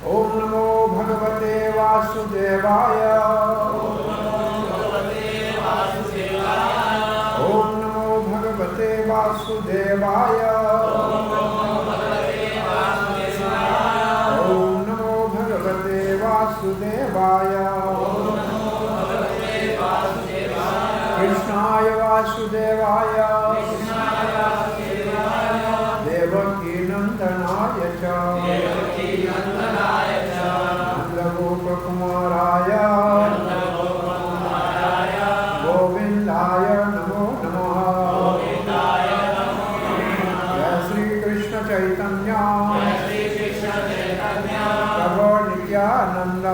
ओम नमो भगवते वासुदेवाय। ओम नमो भगवते वासुदेवाय। ओम नमो भगवते वासुदेवाय। कृष्णाय वासुदेवाय देवकी नंदनाय च नंदगोपकुमाराय गोविंदाय नमो नमः। जय श्री कृष्ण चैतन्य प्रभु नित्यानंद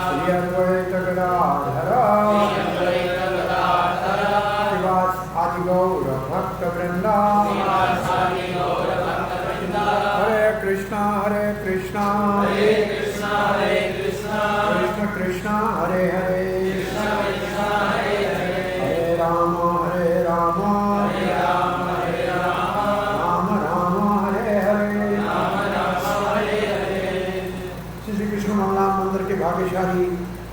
श्री अद्वैत गदाधर आदि गौर भक्त वृंदा। हरे कृष्णा कृष्ण कृष्ण हरे हरे हरे राम राम राम हरे हरे। श्री कृष्ण नाम मंदिर के भाग्यशाली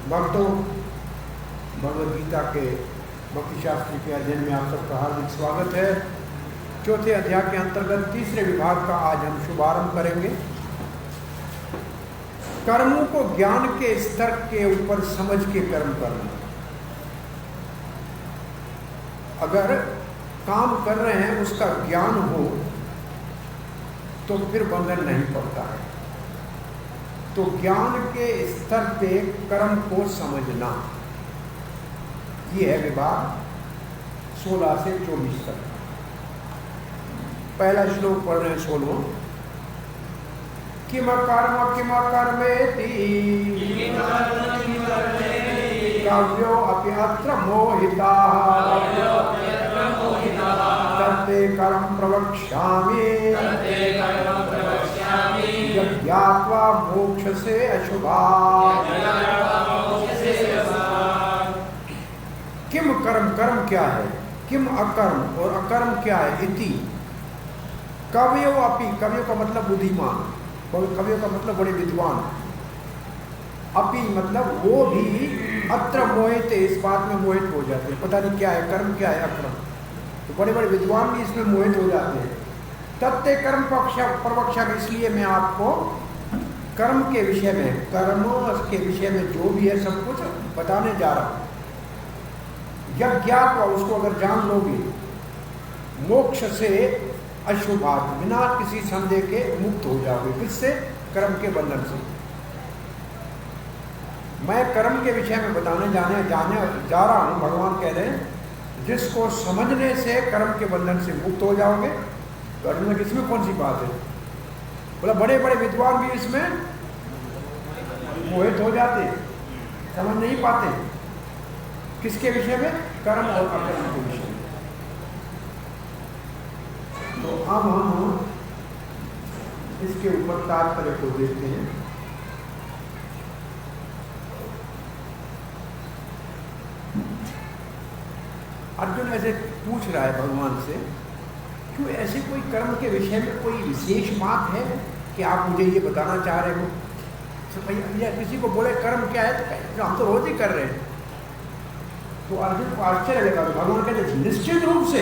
भक्तों, भगवद गीता के भक्ति शास्त्र के अध्ययन में आप सबका हार्दिक स्वागत है। चौथे अध्याय के अंतर्गत तीसरे विभाग का आज हम शुभारंभ करेंगे। कर्मों को ज्ञान के स्तर के ऊपर समझ के कर्म करना। अगर काम कर रहे हैं उसका ज्ञान हो तो फिर बंधन नहीं पड़ता है। तो ज्ञान के स्तर पे कर्म को समझना, ये है विभाग 16 से 24 तक। पहला श्लोक पढ़ रहे हैं 16। किम कर्मेति काव्यो अपि अत्र मोहिताः तत्ते कर्म प्रवक्ष्यामि यज्ञात्वा मोक्षसे अशुभात्। किम कर्म, कर्म क्या है, किम अकर्म और अकर्म क्या है। इति कवयो अपि, कवयो का मतलब बुद्धिमान, कवियों का मतलब बड़े विद्वान। अपि मतलब वो भी अत्र मोहित, इस बात में मोहित हो जाते हैं, पता नहीं क्या है कर्म क्या है अकर्म। तो बड़े बड़े विद्वान भी इसमें मोहित हो जाते हैं। तत्ते कर्म प्रवक्षा, इसलिए मैं आपको कर्म के विषय में, कर्म के विषय में जो भी है सब कुछ बताने जा रहा हूँ। यज्ञात्वा, उसको अगर जान लोगे, मोक्ष से अशुभात, बिना किसी संदेह के मुक्त हो जाओगे। किससे? कर्म के बंधन से। मैं कर्म के विषय में बताने जाने जा रहा हूं। भगवान कह रहे हैं जिसको समझने से कर्म के बंधन से मुक्त हो जाओगे। तो अर्जुन, इसमें कौन सी बात है? बोला बड़े बड़े विद्वान भी इसमें मोहित हो जाते, समझ नहीं पाते। किसके विषय में? कर्म और अकर्म के विषय में। तो अब हम इसके ऊपर तात्पर्य को देखते हैं। अर्जुन ऐसे पूछ रहा है भगवान से, क्यों ऐसे कोई कर्म के विषय में कोई विशेष बात है कि आप मुझे ये बताना चाह रहे हो? तो भैया किसी को बोले कर्म क्या है तो हम तो रोज ही कर रहे हैं। तो अर्जुन को आश्चर्य लगा। भगवान कहते निश्चित रूप से।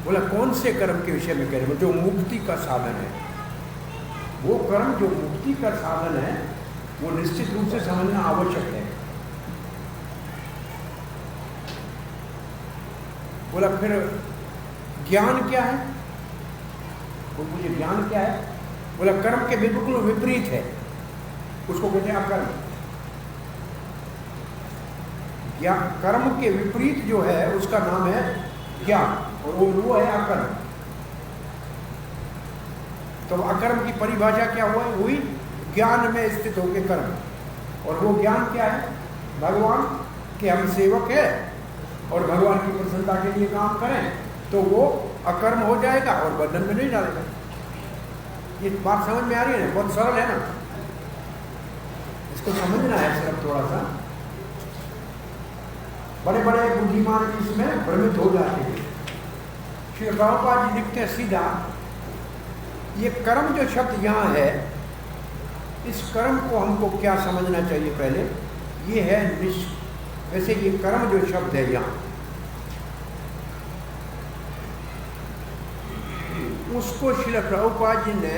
बोला कौन से कर्म के विषय में कह रहे हो? जो मुक्ति का साधन है, वो कर्म जो मुक्ति का साधन है वो निश्चित रूप से समझना आवश्यक है। बोला फिर ज्ञान क्या है? वो मुझे ज्ञान क्या है? बोला कर्म के बिल्कुल विपरीत है, उसको कहते हैं अकर्म। कर्म के विपरीत जो है उसका नाम है ज्ञान, और वो है अकर्म। तो अकर्म की परिभाषा क्या हुआ? हुई ज्ञान में स्थित होकर कर्म। और वो ज्ञान क्या है? भगवान के हम सेवक है और भगवान की प्रसन्नता के लिए काम करें तो वो अकर्म हो जाएगा और बंधन में नहीं डालेगा। ये बात समझ में आ रही है ना? बहुत सरल है ना, इसको समझना है सिर्फ थोड़ा सा। बड़े बड़े बुद्धिमान इसमें भ्रमित हो जाते हैं। श्री प्रभुपाद जी लिखते हैं सीधा ये कर्म जो शब्द यहाँ है, इस कर्म को हमको क्या समझना चाहिए पहले, ये है वैसे ये कर्म जो शब्द है यहाँ, उसको श्रील प्रभुपाद जी ने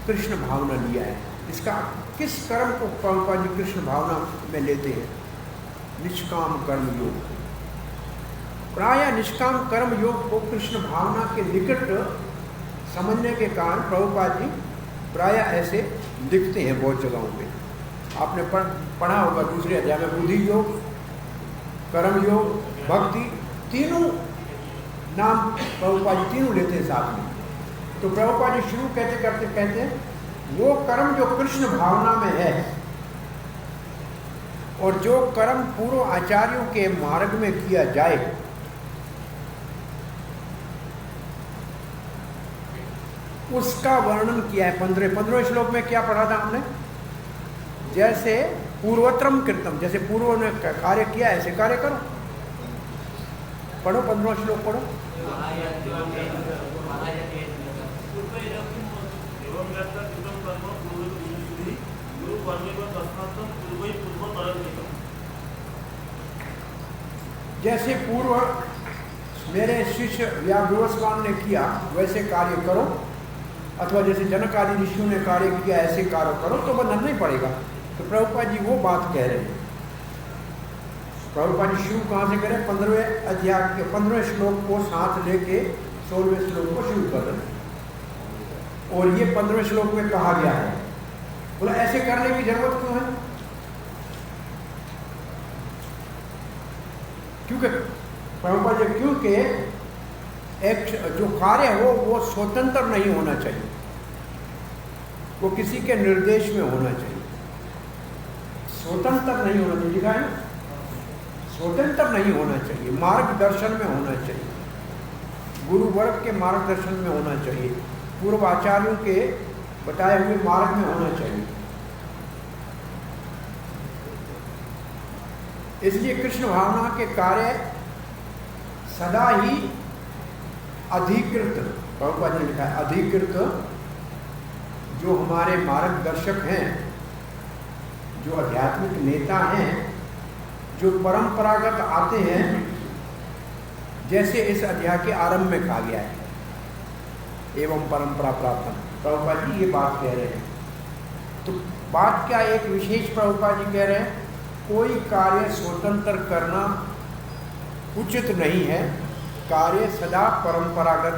कृष्ण भावना लिया है। इसका किस कर्म को प्रभुपाद जी कृष्ण भावना में लेते हैं? निष्काम कर्म योग। प्रायः निष्काम कर्म योग को कृष्ण भावना के निकट समझने के कारण प्रभुपाद जी प्रायः ऐसे लिखते हैं बहुत जगहों पे। आपने पढ़ा होगा दूसरे अध्याय में बुद्धि योग, कर्म योग, भक्ति, तीनों नाम प्रभुपाद जी तीनों लेते हैं साथ में। तो प्रभुपाद जी शुरू कहते हैं वो कर्म जो कृष्ण भावना में है और जो कर्म पूर्व आचार्यों के मार्ग में किया जाए, उसका वर्णन किया है। 15वें श्लोक में क्या पढ़ा था हमने? जैसे पूर्वोत्तम कृतम, जैसे पूर्व ने कार्य किया ऐसे कार्य करो। पढ़ो 15वां श्लोक पढ़ो। जैसे पूर्व मेरे शिष्य व्यासवान ने किया वैसे कार्य करो, अथवा जैसे जनक आदि ऋषियों ने कार्य किया ऐसे कार्य करो, तो बंधन नहीं पड़ेगा। तो प्रभुपाद जी वो बात कह रहे हैं। प्रभुपाद जी शुरू कहाँ से करें? 15वें अध्याय के 15वें श्लोक को साथ लेके 16वें श्लोक को शुरू कर रहे हैं। और ये 15वें श्लोक में कहा गया है। बोला ऐसे करने की जरूरत क्यों है? क्योंकि एक जो कार्य हो वो स्वतंत्र नहीं होना चाहिए, वो किसी के निर्देश में होना चाहिए। स्वतंत्र नहीं होना चाहिए, लिखा है स्वतंत्र नहीं होना चाहिए, मार्गदर्शन में होना चाहिए, गुरु वर्ग के मार्गदर्शन में होना चाहिए, पूर्व आचार्यों के बताए हुए मार्ग में होना चाहिए। इसलिए कृष्ण भावना के कार्य सदा ही अधिकृत, प्रभुपाद ने लिखा है अधिकृत, जो हमारे मार्गदर्शक हैं, जो आध्यात्मिक नेता हैं, जो परंपरागत आते हैं, जैसे इस अध्याय के आरंभ में कहा गया है, एवं परंपरा प्राप्त। प्रभुपाद जी ये बात कह रहे हैं। तो बात क्या एक विशेष प्रभुपाद जी कह रहे हैं, कोई कार्य स्वतंत्र करना उचित नहीं है, कार्य सदा परंपरागत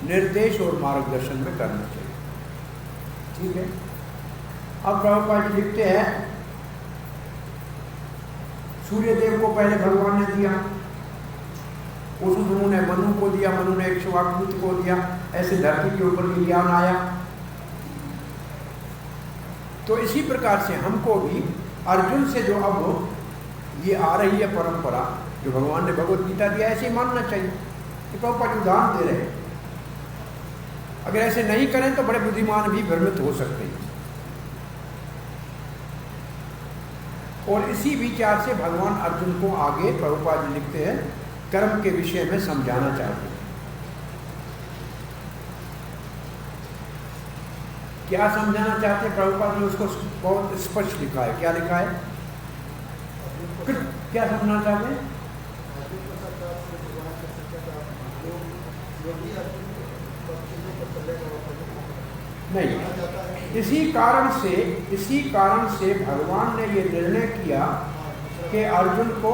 निर्देश और मार्गदर्शन में करना चाहिए। ठीक है। अब प्रभुपाद जी लिखते हैं, सूर्य देव को पहले भगवान ने दिया, उसु ने मनु को दिया, मनु ने इक्ष्वाकु को दिया, ऐसे धरती के ऊपर भी ज्ञान आया। तो इसी प्रकार से हमको भी अर्जुन से जो अब ये आ रही है परंपरा, जो भगवान ने भगवत गीता दिया, ऐसे ही मानना चाहिए। कि प्रभुपाद उदाहरण दे रहे हैं, अगर ऐसे नहीं करें तो बड़े बुद्धिमान भी भ्रमित हो सकते हैं। और इसी विचार से भगवान अर्जुन को आगे प्रभुपाद लिखते हैं कर्म के विषय में समझाना चाहते हैं। क्या समझाना चाहते हैं प्रभुपाद ने? उसको बहुत स्पष्ट लिखा है। क्या लिखा है? क्या समझना चाहते हैं? नहीं, इसी कारण से भगवान ने ये निर्णय किया कि अर्जुन को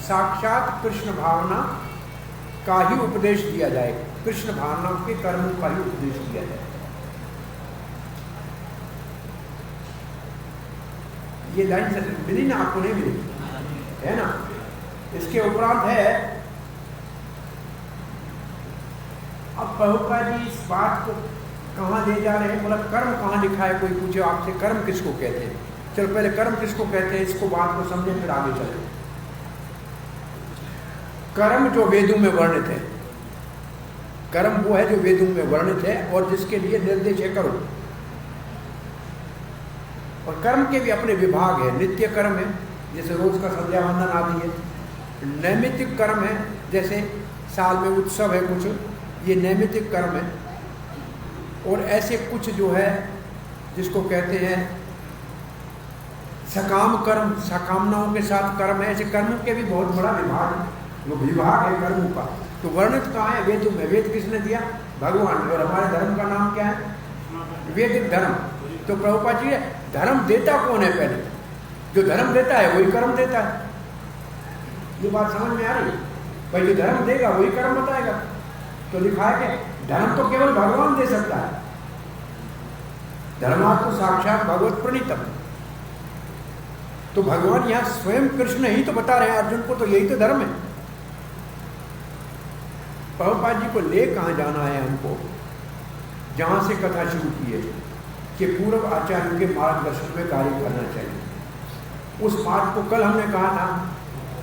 साक्षात कृष्ण भावना का ही उपदेश दिया जाए, कृष्ण भावना के कर्मों का ही उपदेश दिया जाए। ये लाइन मिली ना आपको? नहीं मिली है ना? इसके उपरांत है, अब प्रभुपाद जी इस बात को कहाँ ले जा रहे हैं? बोला कर्म कहाँ लिखा है? कोई पूछे आपसे कर्म किसको कहते हैं? चलो पहले कर्म किसको कहते हैं इसको बात को समझे, फिर आगे चले। कर्म जो वेदों में वर्णित है, कर्म वो है जो वेदों में वर्णित है और जिसके लिए निर्देश है करो। और कर्म के भी अपने विभाग है। नित्य कर्म है, जैसे रोज का संध्या वंदन आदि है। नैमित्तिक कर्म है, जैसे साल में उत्सव है कुछ, ये नैमित्तिक कर्म है। और ऐसे कुछ जो है जिसको कहते हैं सकाम कर्म, सकामनाओं के साथ कर्म है, ऐसे कर्मों के भी बहुत बड़ा विभाग है, वो विभाग है कर्मों का। तो वर्णित कहाँ है? वेदों में। वेद किसने दिया? भगवान। और हमारे धर्म का नाम क्या है? वैदिक धर्म। तो प्रभुपाद जी धर्म देता कौन है? पहले जो धर्म देता है वही कर्म देता है। ये बात समझ में आ रही? पहले धर्म देगा वही कर्म बताएगा। तो लिखा है कि धर्म तो केवल भगवान दे सकता है, धर्मात् तो साक्षात भगवत प्रणीतम। तो भगवान यहाँ स्वयं कृष्ण ही तो बता रहे हैं अर्जुन को, तो यही तो धर्म है। प्रभुपाद जी को ले कहाँ जाना है हमको? जहाँ से कथा शुरू की है कि पूर्व आचार्यों के मार्गदर्शन में कार्य करना चाहिए। उस बात को कल हमने कहा था,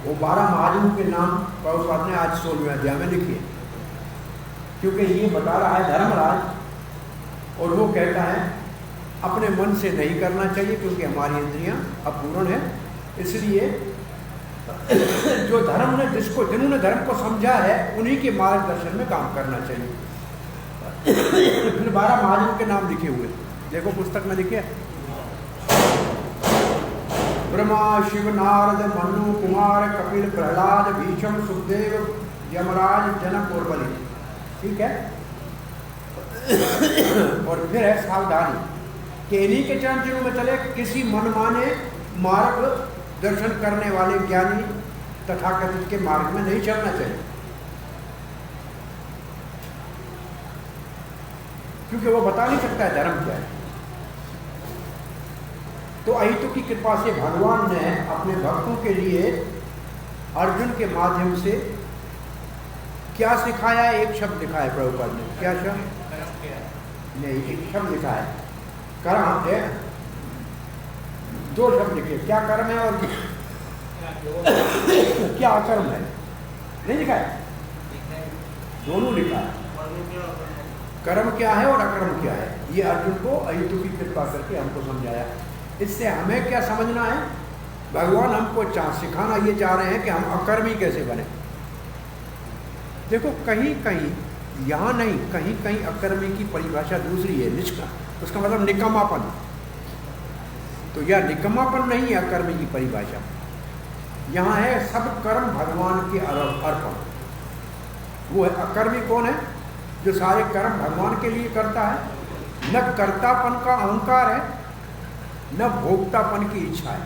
वो 12 महाजनों के नाम प्रभुपाद ने आज 16वें अध्याय में लिखे, क्योंकि ये बता रहा है धर्मराज, और वो कहता है अपने मन से नहीं करना चाहिए क्योंकि हमारी इंद्रियां अपूर्ण है। इसलिए जो धर्म ने जिन्होंने धर्म को समझा है उन्हीं के मार्गदर्शन में काम करना चाहिए। फिर 12 महाजनों के नाम लिखे हुए, देखो पुस्तक में लिखे, ब्रह्मा, शिव, नारद, मनु, कुमार, कपिल, प्रहलाद, भीष्म, सुखदेव, यमराज, जनक और बलि। ठीक है। और फिर है सावधानी कि इन्हीं के चरण चिन्हों में चले, किसी मनमाने मार्ग दर्शन करने वाले ज्ञानी तथाकथित के मार्ग में नहीं चलना चाहिए, क्योंकि वो बता नहीं सकता है धर्म क्या है। तो अहितु की कृपा से भगवान ने अपने भक्तों के लिए अर्जुन के माध्यम से क्या सिखाया? एक शब्द लिखा है प्रभुपाद ने। क्या शब्द? नहीं, एक शब्द लिखा है कर्म है। 2 शब्द लिखे, क्या कर्म है और क्या अकर्म है। नहीं लिखा है? दोनों लिखा है। कर्म क्या है और अकर्म क्या है, ये अर्जुन को अहितु की कृपा करके हमको समझाया। इससे हमें क्या समझना है? भगवान हमको सिखाना ये चाह रहे हैं कि हम अकर्मी कैसे बने। देखो कहीं कहीं, यहाँ नहीं, कहीं कहीं अकर्मी की परिभाषा दूसरी है, निष्का, उसका मतलब निकम्मापन। तो यह निकम्मापन नहीं है अकर्मी की परिभाषा। यहाँ है सब कर्म भगवान के अर्पण। वो है अकर्मी कौन है? जो सारे कर्म भगवान के लिए करता है, न कर्तापन का अहंकार है, न भोक्तापन की इच्छा है,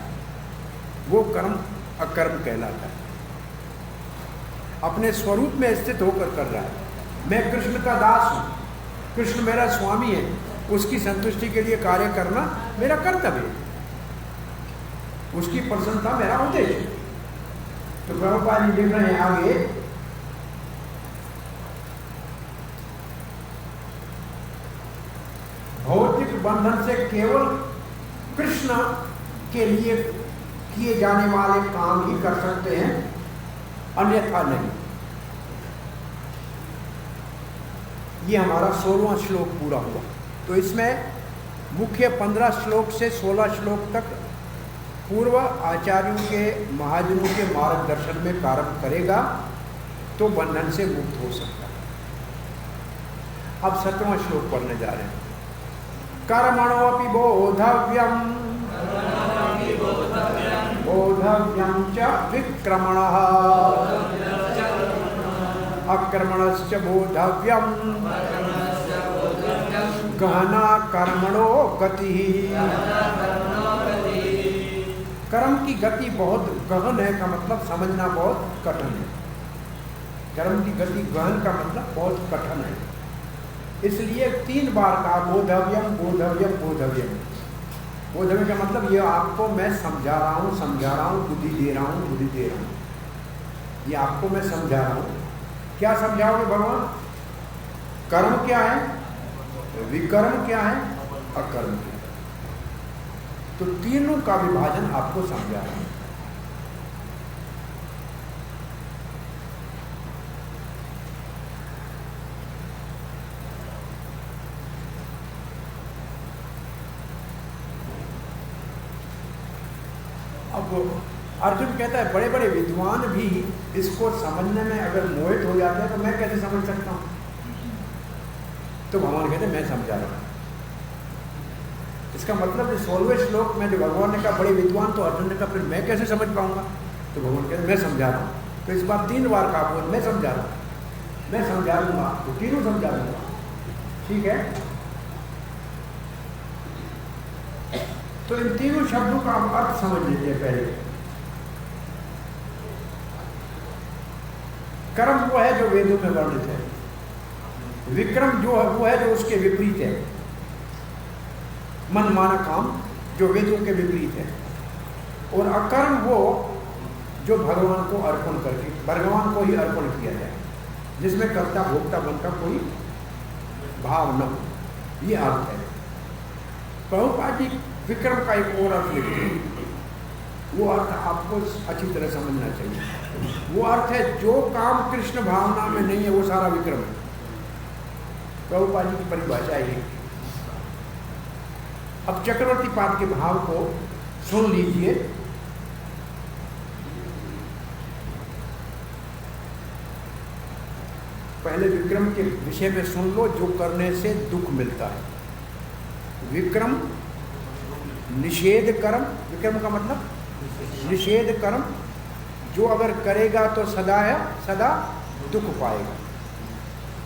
वो कर्म अकर्म कहलाता है। अपने स्वरूप में स्थित होकर कर रहा है। मैं कृष्ण का दास हूँ, कृष्ण मेरा स्वामी है, उसकी संतुष्टि के लिए कार्य करना मेरा कर्तव्य है, उसकी प्रसन्नता मेरा उद्देश्य है। तो प्रभुपाद जी लिख रहे हैं आगे, भौतिक बंधन से केवल कृष्ण के लिए किए जाने वाले काम ही कर सकते हैं, अन्यथा नहीं। ये हमारा 16वां श्लोक पूरा हुआ। तो इसमें मुख्य 15 श्लोक से 16 श्लोक तक पूर्व आचार्यों के महाजनों के मार्गदर्शन में कार्य करेगा तो बंधन से मुक्त हो सकता है। अब 17वां श्लोक पढ़ने जा रहे हैं। कर्मणोऽपि बोधव्यम् बोधव्यं च विक्रमणः अक्रमणश्च बोधव्यम् गहना कर्मणो गतिः। कर्म की गति बहुत गहन है का मतलब समझना बहुत कठिन है। कर्म की गति गहन का मतलब बहुत कठिन है, इसलिए 3 बार कहा बोधव्यम बोधव्यम बोधव्यम। बोधव्यम का मतलब ये आपको मैं समझा रहा हूँ, बुद्धि दे रहा हूँ, ये आपको मैं समझा रहा हूँ। क्या समझाओगे भगवान? कर्म क्या है, विकर्म क्या है, अकर्म क्या है। तो तीनों का विभाजन आपको समझा रहा हूँ। अब अर्जुन कहता है बड़े बड़े विद्वान भी इसको समझने में अगर मोहित हो जाते हैं तो मैं कैसे समझ सकता हूँ? तो भगवान कहते मैं समझा रहा हूँ। इसका मतलब जो 16वें श्लोक में जो भगवान ने कहा बड़े विद्वान, तो अर्जुन ने कहा फिर मैं कैसे समझ पाऊंगा? तो भगवान कहते मैं समझा रहा हूँ। तो इस बार 3 बार कहा बोल मैं समझा रहा हूँ, मैं समझा दूंगा, तो तीनों समझा दूंगा। ठीक है, तो इन तीनों शब्दों का आप अर्थ समझ लीजिए। पहले कर्म वो है जो वेदों में वर्णित है, विक्रम जो है वो है जो उसके विपरीत है, मन माना काम जो वेदों के विपरीत है, और अकर्म वो जो भगवान को अर्पण करके भगवान को ही अर्पण किया जाए, जिसमें कर्ता भोक्ता बन का कोई भाव न हो। ये अर्थ है। प्रभुपाद जी विक्रम का एक और अर्थ लिखते हैं, वो अर्थ आपको अच्छी तरह समझना चाहिए। वो अर्थ है जो काम कृष्ण भावना में नहीं है वो सारा विक्रम है। प्रभुपाद जी की परिभाषा है। अब चक्रवर्ती पाद के भाव को सुन लीजिए। पहले विक्रम के विषय में सुन लो, जो करने से दुख मिलता है। विक्रम निषेध कर्म, विक्रम का मतलब निषेध कर्म, जो अगर करेगा तो सदा है सदा दुख पाएगा।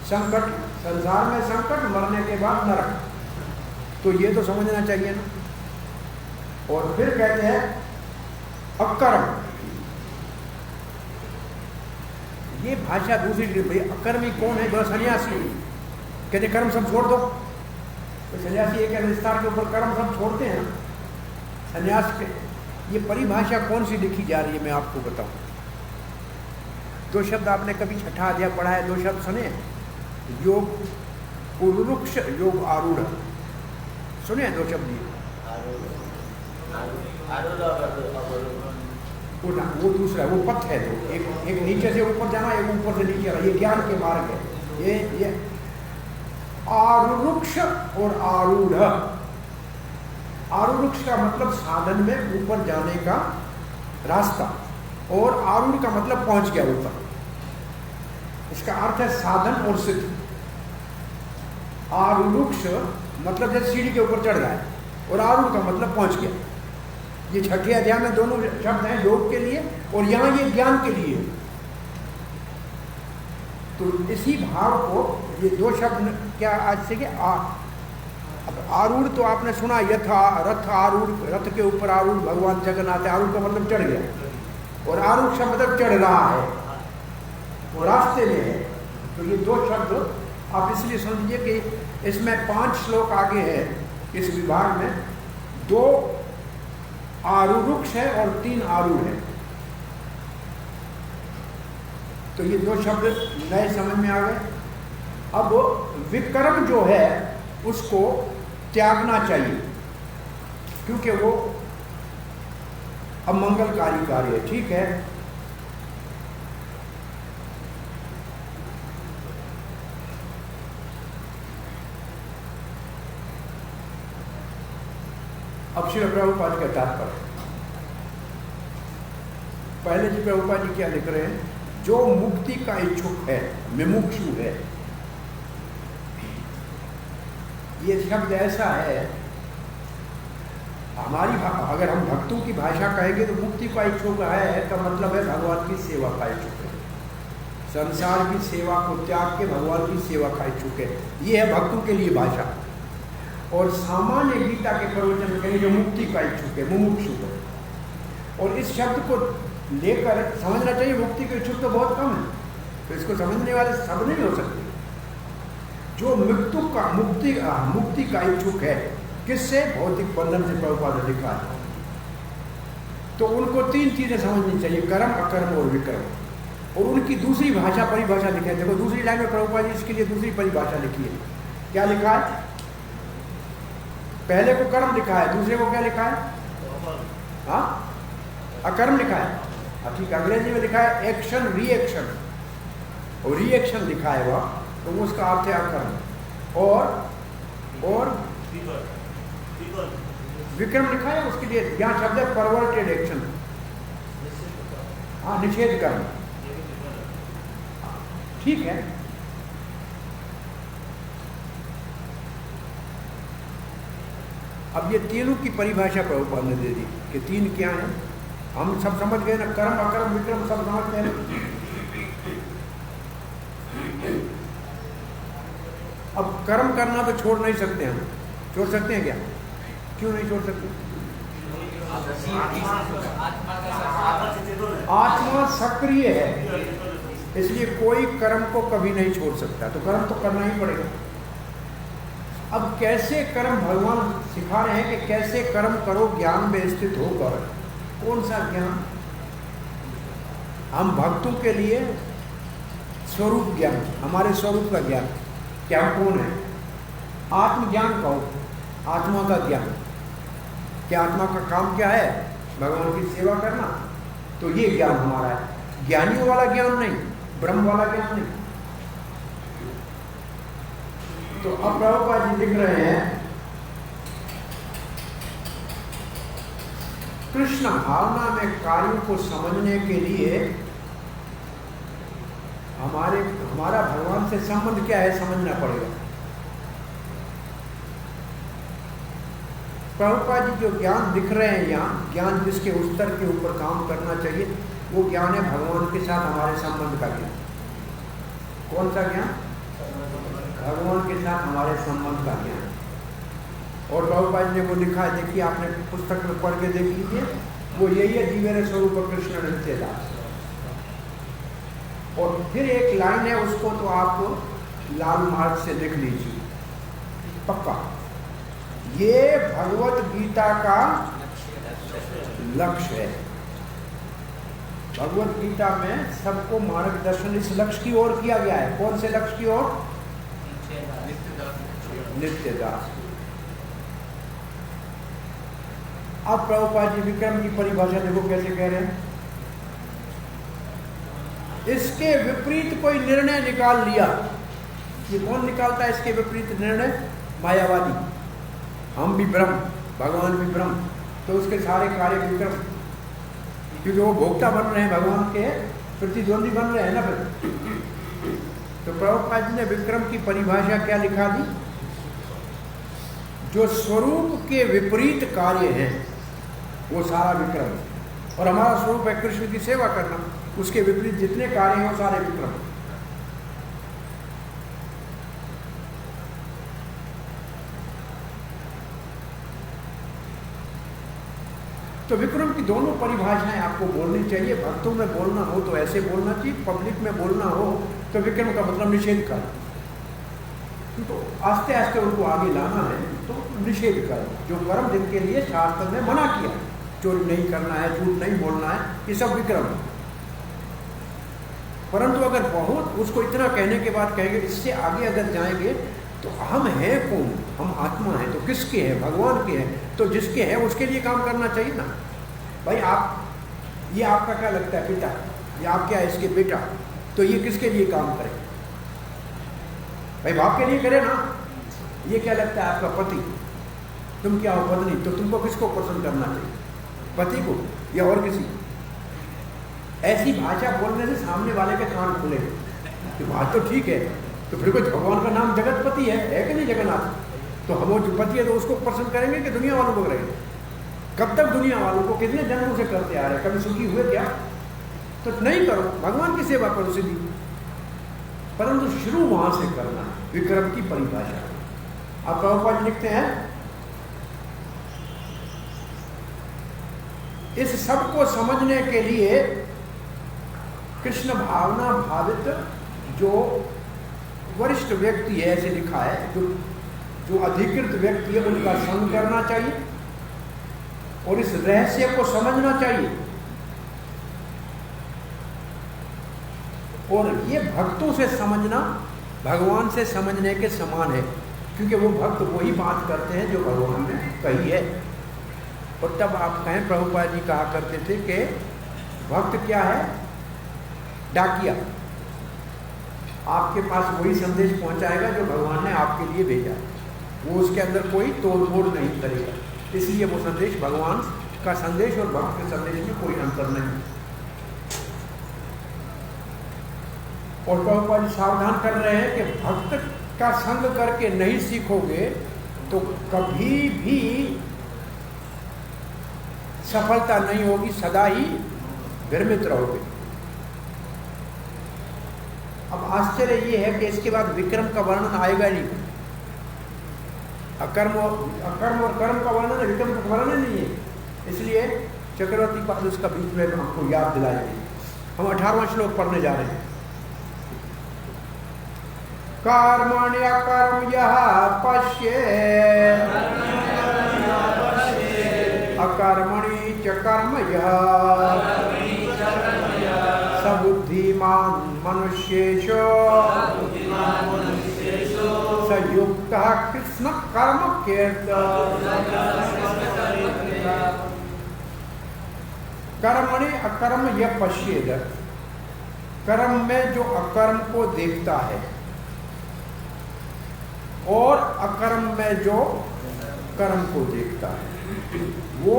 संकट, संसार में संकट, मरने के बाद नरक, तो ये तो समझना चाहिए ना। और फिर कहते हैं अकर्म, ये भाषा दूसरी। भाई अकर्मी कौन है? जो सन्यासी। कहते कर्म सब छोड़ दो, तो सन्यासी एक विस्तार के ऊपर कर्म सब छोड़ते हैं सन्यास के। ये परिभाषा कौन सी लिखी जा रही है मैं आपको बताऊं। 2 शब्द आपने कभी छठा अध्याय पढ़ा है, 2 शब्द सुने, योग उरुक्ष, योग आरूढ़, सुने 2 शब्द ये। वो दूसरा, वो पथ है। तो एक नीचे से ऊपर जाना, एक ऊपर से नीचे आना, ये ज्ञान के मार्ग है। ये आरुरुक्ष और आरूढ़। आरुरुक्ष का मतलब साधन में ऊपर जाने का रास्ता, और आरूढ़ का मतलब पहुंच गया ऊपर। इसका अर्थ है साधन और सिद्ध। आरुरुक्ष मतलब जैसे सीढ़ी के ऊपर चढ़ गया, और आरूढ़ का मतलब पहुंच गया। ये छठे अध्याय में दोनों शब्द हैं योग के लिए, और यहां ये ज्ञान के लिए। तो इसी भाव को ये 2 शब्द क्या आज से अब आरूढ़ तो आपने सुना, यथा रथ आरूढ़, रथ के ऊपर आरूढ़ भगवान जगन्नाथ है। आरूढ़ का मतलब चढ़ गया, और आरूढ़ शब्द मतलब चढ़ रहा है, वो रास्ते में है। तो ये 2 शब्द आप इसलिए समझिए कि इसमें 5 श्लोक आगे है इस विभाग में। 2 आरुरुक्ष है और 3 आरूढ़ है। तो ये 2 शब्द नए समझ में आ गए। अब विक्रम जो है उसको त्यागना चाहिए, क्योंकि वो अमंगलकारी कार्य है। ठीक है, अब श्री प्रभुपाद का तात्पर्य। पहले जी प्रभुपाद जी क्या लिख रहे हैं? जो मुक्ति का इच्छुक है, मुमुक्षु है। ये शब्द ऐसा है, हमारी अगर हम भक्तों की भाषा कहेंगे तो मुक्ति का इच्छुक है का मतलब है भगवान की सेवा का इच्छुक है। संसार की सेवा को त्याग के भगवान की सेवा का इच्छुक है। ये है भक्तों के लिए भाषा। और सामान्य गीता के प्रवचन में कहेंगे जो मुक्ति का इच्छुक है, मुमुक्षु है। और इस शब्द को लेकर समझना चाहिए मुक्ति के इच्छुक तो बहुत कम है, तो इसको समझने वाले सब नहीं हो सकते। जो मुक्ति का इच्छुक है, किससे? भौतिक बंधन से प्रभुपाद ने लिखा है। तो उनको 3 चीजें समझनी चाहिए, कर्म, अकर्म और विक्रम। और उनकी दूसरी भाषा परिभाषा लिखी है। देखो दूसरी लाइन में प्रभुपाद जी इसके लिए दूसरी परिभाषा लिखी है। क्या लिखा है? पहले को कर्म लिखा है, दूसरे को क्या लिखा है? हाँ, अकर्म लिखा है। ठीक, अंग्रेजी में लिखा है एक्शन रिएक्शन, और रिएक्शन लिखा है वह, तो उसका अर्थ है अकर्म। और विक्रम लिखा है, उसके लिए यहाँ शब्द है परवर्टेड एक्शन। हाँ, निषेध कर्म। ठीक है, अब ये तीनों की परिभाषा प्रभुपाद ने दे दी कि तीन क्या है। हम सब समझ गए ना, कर्म अकर्म विक्रम सब समझते हैं। अब कर्म करना तो छोड़ नहीं सकते हम, छोड़ सकते हैं क्या? क्यों नहीं छोड़ सकते? आत्मा सक्रिय है, इसलिए कोई कर्म को कभी नहीं छोड़ सकता, तो कर्म तो करना ही पड़ेगा। अब कैसे कर्म, भगवान सिखा रहे हैं कि कैसे कर्म करो ज्ञान में स्थित होकर। कौन सा ज्ञान? हम भक्तों के लिए स्वरूप ज्ञान, हमारे स्वरूप का ज्ञान, क्या कौन है, आत्मज्ञान कहो, आत्मा का ज्ञान। क्या आत्मा का काम क्या है? भगवान की सेवा करना। तो ये ज्ञान हमारा है, ज्ञानियों वाला ज्ञान नहीं, ब्रह्म वाला ज्ञान नहीं। तो अब प्रभुपाद जी लिख रहे हैं, कृष्ण भावना में कार्यों को समझने के लिए हमारा भगवान से संबंध क्या है समझना पड़ेगा। प्रभुपाद जी जो ज्ञान दिख रहे हैं यहाँ, ज्ञान जिसके स्तर के ऊपर काम करना चाहिए, वो ज्ञान है भगवान के साथ हमारे संबंध का ज्ञान। कौन सा ज्ञान? भगवान के साथ हमारे संबंध का ज्ञान। और प्रभुपाद जी ने वो लिखा है, देखिए आपने पुस्तक में पढ़ के देख लीजिए, वो यही है, जीवेर स्वरूप कृष्ण नित्य दास। और फिर एक लाइन है, उसको तो आप लाल मार्ग से लिख लीजिए पक्का। ये भगवत गीता का लक्ष्य है। भगवत गीता में सबको मार्गदर्शन इस लक्ष्य की ओर किया गया है। कौन से लक्ष्य की ओर? नित्य दास। अब प्रभुपाद जी विक्रम की परिभाषा देखो कैसे कह रहे हैं, इसके विपरीत कोई निर्णय निकाल लिया। ये कौन निकालता है इसके विपरीत निर्णय? मायावादी। हम भी ब्रह्म, भगवान भी ब्रह्म, तो उसके सारे कार्य विक्रम, क्योंकि वो भोक्ता बन रहे हैं, भगवान के प्रतिद्वंदी बन रहे हैं ना फिर। तो प्रभुपाद जी ने विक्रम की परिभाषा क्या लिखा दी? जो स्वरूप के विपरीत कार्य हैं वो सारा विक्रम है। और हमारा स्वरूप है कृष्ण की सेवा करना, उसके विपरीत जितने कार्य हैं वो सारे विक्रम। तो विक्रम की दोनों परिभाषाएं आपको बोलनी चाहिए। भक्तों में बोलना हो तो ऐसे बोलना चाहिए, पब्लिक में बोलना हो तो विक्रम का मतलब निषेध कर। तो आस्ते आस्ते उनको आगे लाना है तो निषेध करो। जो कर्म जिनके लिए शास्त्र ने मना किया, चोरी नहीं करना है, झूठ नहीं बोलना है, ये सब विक्रम है। परंतु अगर बहुत उसको इतना कहने के बाद कहेंगे, इससे आगे अगर जाएंगे तो हम हैं कौन? हम आत्मा हैं, तो किसके हैं? भगवान के हैं। तो जिसके हैं उसके लिए काम करना चाहिए ना भाई। आप ये आपका क्या लगता है पिता, ये आप क्या है इसके बेटा, तो ये किसके लिए काम करे भाई? बाप के लिए करे ना। ये क्या लगता है आपका पति, तुम क्या हो पत्नी, तो तुमको किसको पसंद करना चाहिए? पति को या और किसी? ऐसी भाषा बोलने से सामने वाले के कान खुले। तो बात तो ठीक है, तो फिर कोई भगवान का नाम जगतपति है कि नहीं? जगन्नाथ। तो हम वो जो पति है तो उसको पसंद करेंगे कि दुनिया वालों को करेंगे? कब तक दुनिया वालों को? कितने जन्मों से करते आ रहे हैं, कभी सुखी हुए क्या? तो नहीं करो, भगवान की सेवा करो सीधी। परंतु शुरू वहां से करना, विक्रम की परिभाषा। अब प्रभुपाद लिखते हैं, इस सब को समझने के लिए कृष्ण भावना भावित जो वरिष्ठ व्यक्ति है, ऐसे लिखा है, जो अधिकृत व्यक्ति है उनका संग करना चाहिए और इस रहस्य को समझना चाहिए। और ये भक्तों से समझना भगवान से समझने के समान है, क्योंकि वो भक्त वही बात करते हैं जो भगवान ने कही है। और तब आप कहें, प्रभुपाद जी कहा करते थे कि भक्त क्या है? डाकिया। आपके पास वही संदेश पहुंचाएगा जो भगवान ने आपके लिए भेजा, वो उसके अंदर कोई तोड़-मोड़ नहीं करेगा। इसलिए वो संदेश भगवान का संदेश और भक्त के संदेश में कोई अंतर नहीं। और प्रभुपाद जी सावधान कर रहे हैं कि भक्त का संग करके नहीं सीखोगे तो कभी भी सफलता नहीं होगी, सदा ही भ्रमित रहोगे। अब आश्चर्य ये है कि इसके बाद विक्रम का वर्णन आएगा नहीं। अकर्म और कर्म का वर्णन है, विक्रम का वर्णन नहीं है। इसलिए चक्रवर्ती पाद उसका बीच में हमको याद दिलाएंगे। हम 18वां श्लोक पढ़ने जा रहे हैं। कर्मण्यकर्म यः पश्येत् अकर्मणि च कर्म यः स बुद्धिमान् मनुष्येषु स युक्तः कृष्ण कर्म कीर्त। कर्मणि अकर्म यः पश्येत्, कर्म में जो अकर्म को देखता है और अकर्म में जो कर्म को देखता है, वो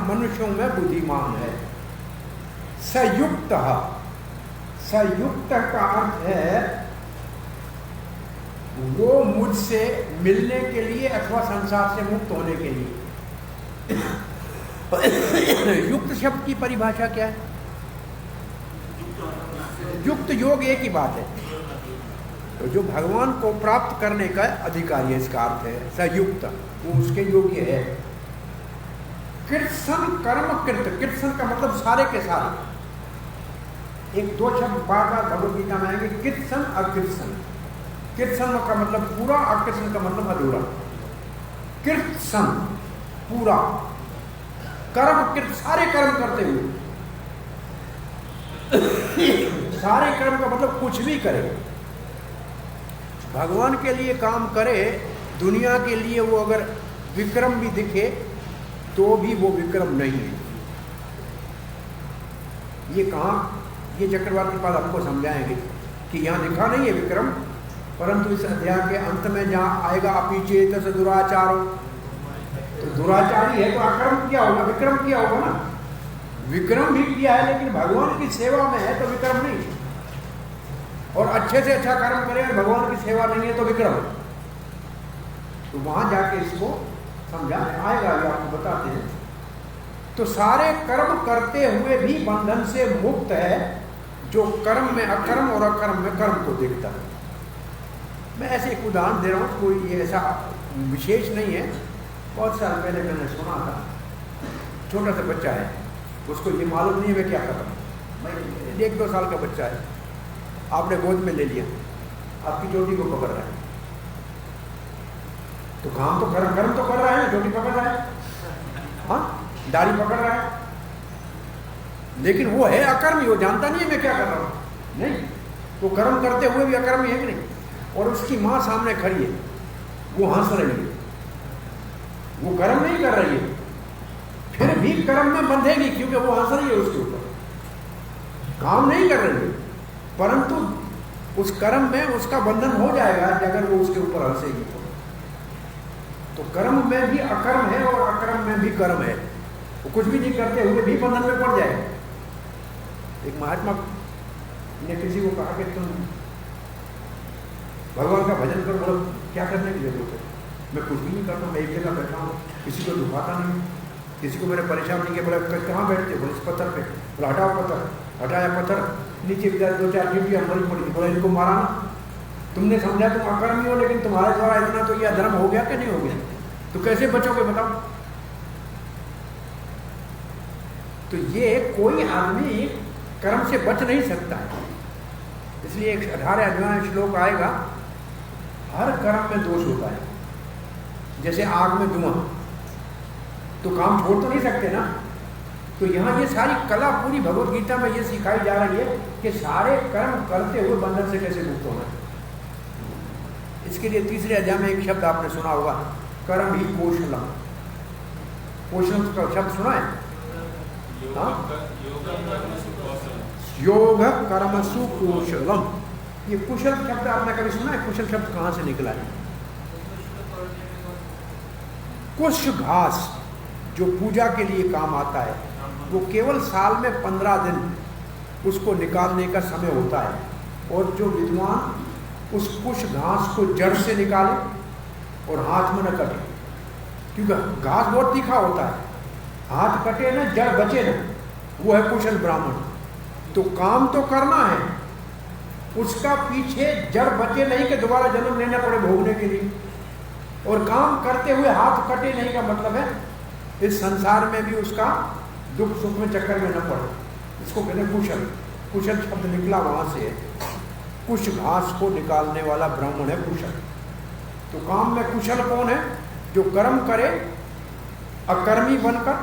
मनुष्यों में बुद्धिमान है। सयुक्त, सयुक्त का अर्थ है वो मुझसे मिलने के लिए अथवा संसार से मुक्त होने के लिए। युक्त शब्द की परिभाषा क्या है? युक्त योग एक ही बात है, तो जो भगवान को प्राप्त करने का अधिकारी है, इसका अर्थ है सयुक्त, वो उसके योग्य है। कृत्सन कर्म कृत, कृत्सन का मतलब सारे के सारे। एक दो शब्द बार बार भगवद गीता में आएंगे, कृत्सन अकृत्सन। कृत्सन का मतलब पूरा, अकृत्सन का मतलब अधूरा। कृत्सन पूरा, कर्म कृत सारे कर्म करते हुए। सारे कर्म का मतलब कुछ भी करे, भगवान के लिए काम करे, दुनिया के लिए वो अगर विक्रम भी दिखे तो भी वो विक्रम नहीं है। ये कहाँ, ये चक्रवर्ती पाद हमको समझाएंगे कि यहाँ लिखा नहीं है विक्रम, परंतु इस अध्याय के अंत में जहाँ आएगा अपीचेत से दुराचारो, तो दुराचारी है तो अकर्म किया होगा, विक्रम किया होगा ना। विक्रम भी किया है लेकिन भगवान की सेवा में है तो विक्रम नहीं। और अच्छे से अच्छा कर्म करे और भगवान की सेवा नहीं है तो विक्रम। तो वहां जाके इसको समझाने आएगा, ये आपको बताते हैं। तो सारे कर्म करते हुए भी बंधन से मुक्त है जो कर्म में अकर्म और अकर्म में कर्म को देखता है। मैं ऐसे एक उदाहरण दे रहा हूँ, कोई ये ऐसा विशेष नहीं है। बहुत साल पहले मैंने सुना था, छोटा सा बच्चा है, उसको ये मालूम नहीं है मैं क्या कर रहा हूँ। मैं 1-2 साल का बच्चा है, आपने गोद में ले लिया, आपकी चोटी को पकड़ रहा है, तो काम तो कर्म तो कर रहा है, चोटी पकड़ रहा है, हाँ दाढ़ी पकड़ रहा है, लेकिन वो है अकर्मी, वो जानता नहीं है मैं क्या कर रहा हूँ। नहीं, वो कर्म करते हुए भी अकर्मी है कि नहीं। और उसकी माँ सामने खड़ी है, वो हंस रही है, वो कर्म नहीं कर रही है, फिर भी कर्म में बंधेगी क्योंकि वो हंस रही है उसके ऊपर, काम नहीं कर रही है, परंतु उस कर्म में उसका बंधन हो जाएगा अगर वो उसके ऊपर हंसेगी। तो कर्म में भी अकर्म है और अकर्म में भी कर्म है, वो कुछ भी नहीं करते हुए भी बंधन में पड़ जाएगा। एक महात्मा ने किसी को कहा कि तुम भगवान का भजन करो, बोलो क्या करने की जरूरत है, मैं कुछ भी नहीं करता, मैं एक जगह बैठा हूँ, किसी को दुखाता नहीं, किसी को मैंने परेशान नहीं किया। बोला कहाँ बैठते, बोले इस पत्थर पे। बोला हटाओ पत्थर, हटाया पत्थर, नीचे भी 2-4 चीटियाँ मरी पड़ी थी। बोला इनको मारा ना, तुमने समझा तुम अकर्मी हो, लेकिन तुम्हारे द्वारा इतना तो यह धर्म हो गया कि नहीं हो गया, तो कैसे बचोगे बताओ। तो ये कोई आदमी कर्म से बच नहीं सकता है। इसलिए एक 18वां श्लोक आएगा, हर कर्म में दोष होता है। जैसे आग में धुआं, तो काम छोड़ तो नहीं सकते ना। तो यहाँ ये सारी कला पूरी भगवद गीता में ये सिखाई जा रही है कि सारे कर्म करते हुए बंधन से कैसे मुक्त होना है। इसके लिए 3रे अध्याय में एक शब्द आपने सुना होगा, कर्म ही कौशलम। कौशलम का शब्द सुना है? योग कर्मसु कौशलम। ये कुशल शब्द आपने कभी सुना है? कुशल शब्द कहाँ से निकला है? कुश घास जो पूजा के लिए काम आता है, वो केवल साल में 15 दिन उसको निकालने का समय होता है। और जो विद्वान उस कुश घास को जड़ से निकाले और हाथ में न कटे, क्योंकि घास बहुत तीखा होता है, हाथ कटे ना जड़ बचे ना, वो है कुशल ब्राह्मण। तो काम तो करना है, उसका पीछे जड़ बचे नहीं कि दोबारा जन्म लेना पड़े भोगने के लिए, और काम करते हुए हाथ कटे नहीं का मतलब है इस संसार में भी उसका दुख सुख में चक्कर में न पड़े। इसको कहते हैं कुशल। कुशल शब्द निकला वहां से, कुश घास को निकालने वाला ब्राह्मण है कुशल। तो काम में कुशल कौन है? जो कर्म करे अकर्मी बनकर,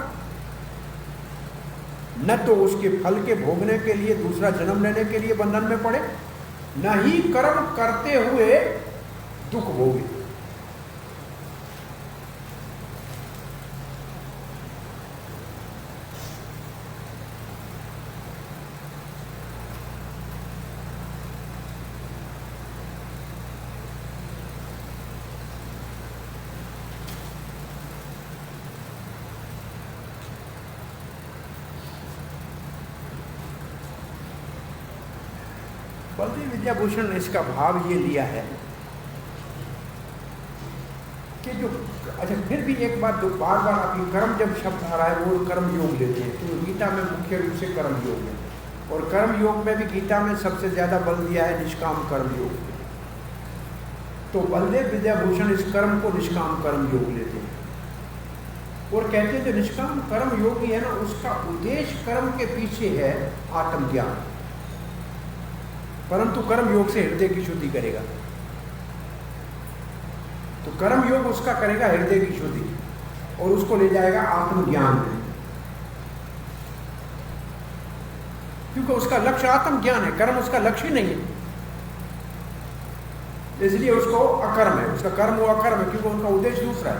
न तो उसके फल के भोगने के लिए दूसरा जन्म लेने के लिए बंधन में पड़े, न ही कर्म करते हुए दुख भोगे। बलदेव विद्याभूषण ने इसका भाव ये लिया है कि जो, अच्छा फिर भी एक बात जो बार बार आपकी कर्म जब शब्द आ रहा है वो कर्म योग लेते हैं, तो गीता में मुख्य रूप से कर्म योग है, और कर्म योग में भी गीता में सबसे ज्यादा बल दिया है निष्काम कर्म योग। तो बलदेव विद्याभूषण इस कर्म को निष्काम कर्म योग लेते हैं और कहते हैं जो निष्काम कर्म योगी है ना, उसका उद्देश्य कर्म के पीछे है आत्मज्ञान, परंतु कर्म योग से हृदय की शुद्धि करेगा। तो कर्म योग उसका करेगा हृदय की शुद्धि और उसको ले जाएगा आत्मज्ञान में, क्योंकि उसका लक्ष्य आत्मज्ञान है, कर्म उसका लक्ष्य नहीं है, इसलिए उसको अकर्म है, उसका कर्म वो अकर्म है क्योंकि उनका उद्देश्य दूसरा है।